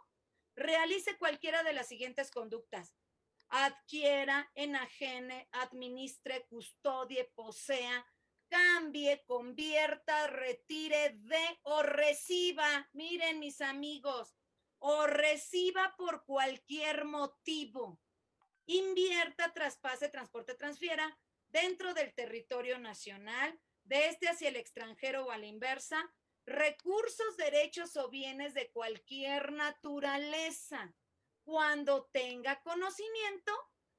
Realice cualquiera de las siguientes conductas: adquiera, enajene, administre, custodie, posea, cambie, convierta, retire, dé o reciba. Miren, mis amigos, o reciba por cualquier motivo. Invierta, traspase, transporte, transfiera dentro del territorio nacional, de hacia el extranjero o a la inversa, recursos, derechos o bienes de cualquier naturaleza, cuando tenga conocimiento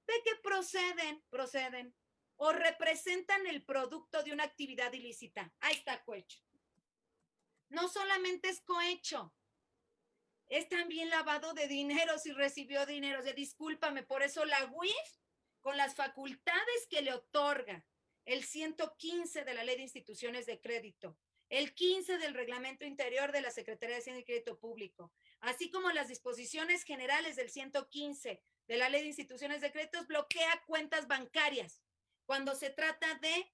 de que proceden o representan el producto de una actividad ilícita. Ahí está cohecho. No solamente es cohecho, es también lavado de dinero si recibió dinero. O sea, discúlpame, por eso la UIF, con las facultades que le otorga el 115 de la Ley de Instituciones de Crédito, el 15 del Reglamento Interior de la Secretaría de Hacienda y Crédito Público, así como las disposiciones generales del 115 de la Ley de Instituciones de Créditos, bloquea cuentas bancarias cuando se trata de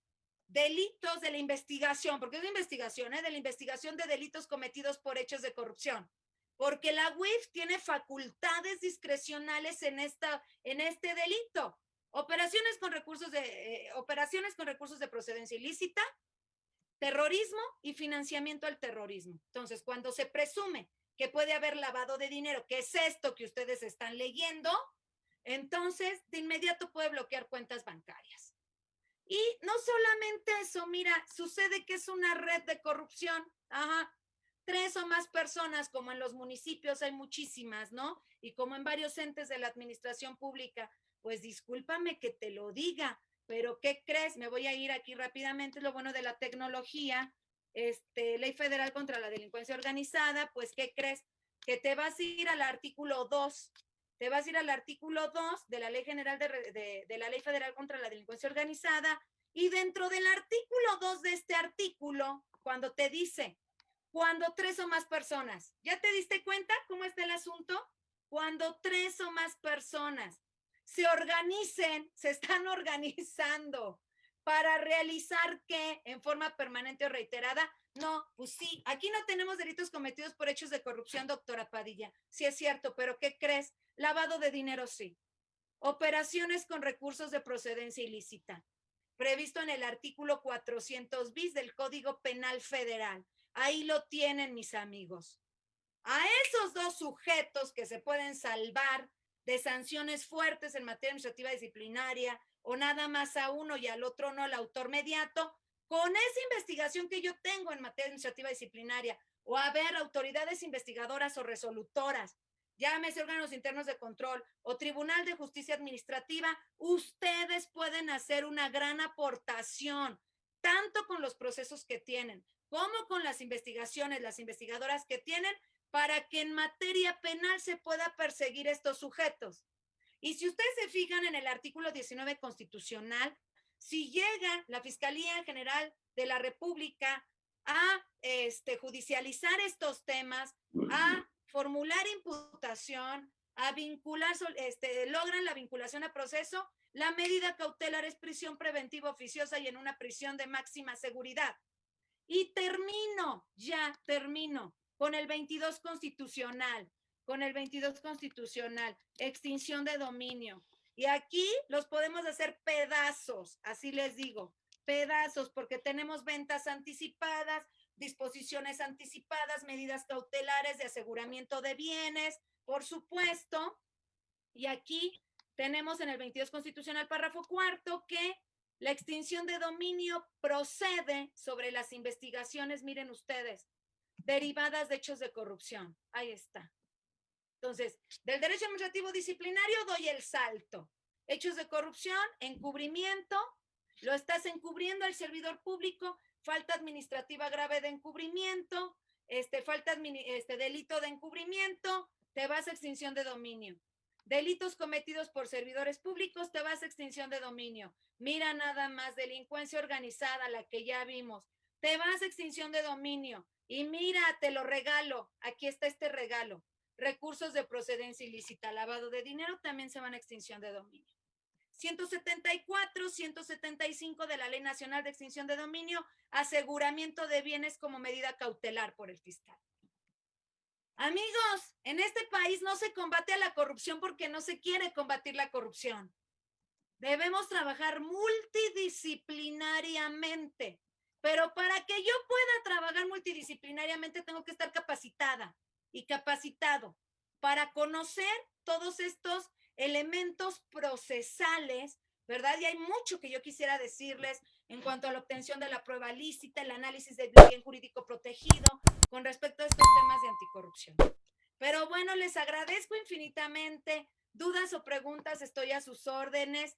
delitos de la investigación, porque es de investigación, de la investigación de delitos cometidos por hechos de corrupción, porque la UIF tiene facultades discrecionales en este delito. Operaciones con recursos de procedencia ilícita, terrorismo y financiamiento al terrorismo. Entonces, cuando se presume que puede haber lavado de dinero, que es esto que ustedes están leyendo, entonces de inmediato puede bloquear cuentas bancarias. Y no solamente eso, mira, sucede que es una red de corrupción. Ajá. 3 o más personas, como en los municipios hay muchísimas, ¿no? Y como en varios entes de la administración pública, pues discúlpame que te lo diga, pero ¿qué crees? Me voy a ir aquí rápidamente, lo bueno de la tecnología, Ley Federal contra la Delincuencia Organizada, pues ¿qué crees? Que te vas a ir al artículo 2, te vas a ir al artículo 2 de la Ley General de la Ley Federal contra la Delincuencia Organizada, y dentro del artículo 2 de este artículo, cuando te dice, cuando 3 o más personas, ¿ya te diste cuenta cómo está el asunto? Cuando 3 o más personas se organicen, se están organizando para realizar que en forma permanente o reiterada. No, pues sí, aquí no tenemos delitos cometidos por hechos de corrupción, doctora Padilla. Sí es cierto, pero ¿qué crees? Lavado de dinero sí. Operaciones con recursos de procedencia ilícita, previsto en el artículo 400 bis del Código Penal Federal. Ahí lo tienen, mis amigos. A esos dos sujetos que se pueden salvar de sanciones fuertes en materia administrativa disciplinaria, o nada más a uno y al otro no, al autor mediato, con esa investigación que yo tengo en materia administrativa disciplinaria, o a ver, autoridades investigadoras o resolutoras, llámese órganos internos de control o Tribunal de Justicia Administrativa, ustedes pueden hacer una gran aportación, tanto con los procesos que tienen, como con las investigaciones, las investigadoras que tienen, para que en materia penal se pueda perseguir estos sujetos. Y si ustedes se fijan en el artículo 19 constitucional, si llega la Fiscalía General de la República a judicializar estos temas, a formular imputación, a vincular, logran la vinculación a proceso, la medida cautelar es prisión preventiva oficiosa y en una prisión de máxima seguridad. Y termino con el 22 constitucional, extinción de dominio. Y aquí los podemos hacer pedazos, así les digo, pedazos, porque tenemos ventas anticipadas, disposiciones anticipadas, medidas cautelares de aseguramiento de bienes, por supuesto. Y aquí tenemos en el 22 constitucional, párrafo cuarto, que la extinción de dominio procede sobre las investigaciones, miren ustedes, derivadas de hechos de corrupción. Ahí está. Entonces, del derecho administrativo disciplinario doy el salto. Hechos de corrupción, encubrimiento, lo estás encubriendo al servidor público, falta administrativa grave de encubrimiento, delito de encubrimiento, te vas a extinción de dominio. Delitos cometidos por servidores públicos, te vas a extinción de dominio. Mira nada más, delincuencia organizada, la que ya vimos, te vas a extinción de dominio. Y mira, te lo regalo, aquí está este regalo. Recursos de procedencia ilícita, lavado de dinero, también se van a extinción de dominio. 174, 175 de la Ley Nacional de Extinción de Dominio, aseguramiento de bienes como medida cautelar por el fiscal. Amigos, en este país no se combate a la corrupción porque no se quiere combatir la corrupción. Debemos trabajar multidisciplinariamente, pero para que yo pueda trabajar multidisciplinariamente tengo que estar capacitada y capacitado para conocer todos estos elementos procesales, ¿verdad? Y hay mucho que yo quisiera decirles en cuanto a la obtención de la prueba lícita, el análisis del bien jurídico protegido con respecto a estos temas de anticorrupción. Pero bueno, les agradezco infinitamente. Dudas o preguntas, estoy a sus órdenes.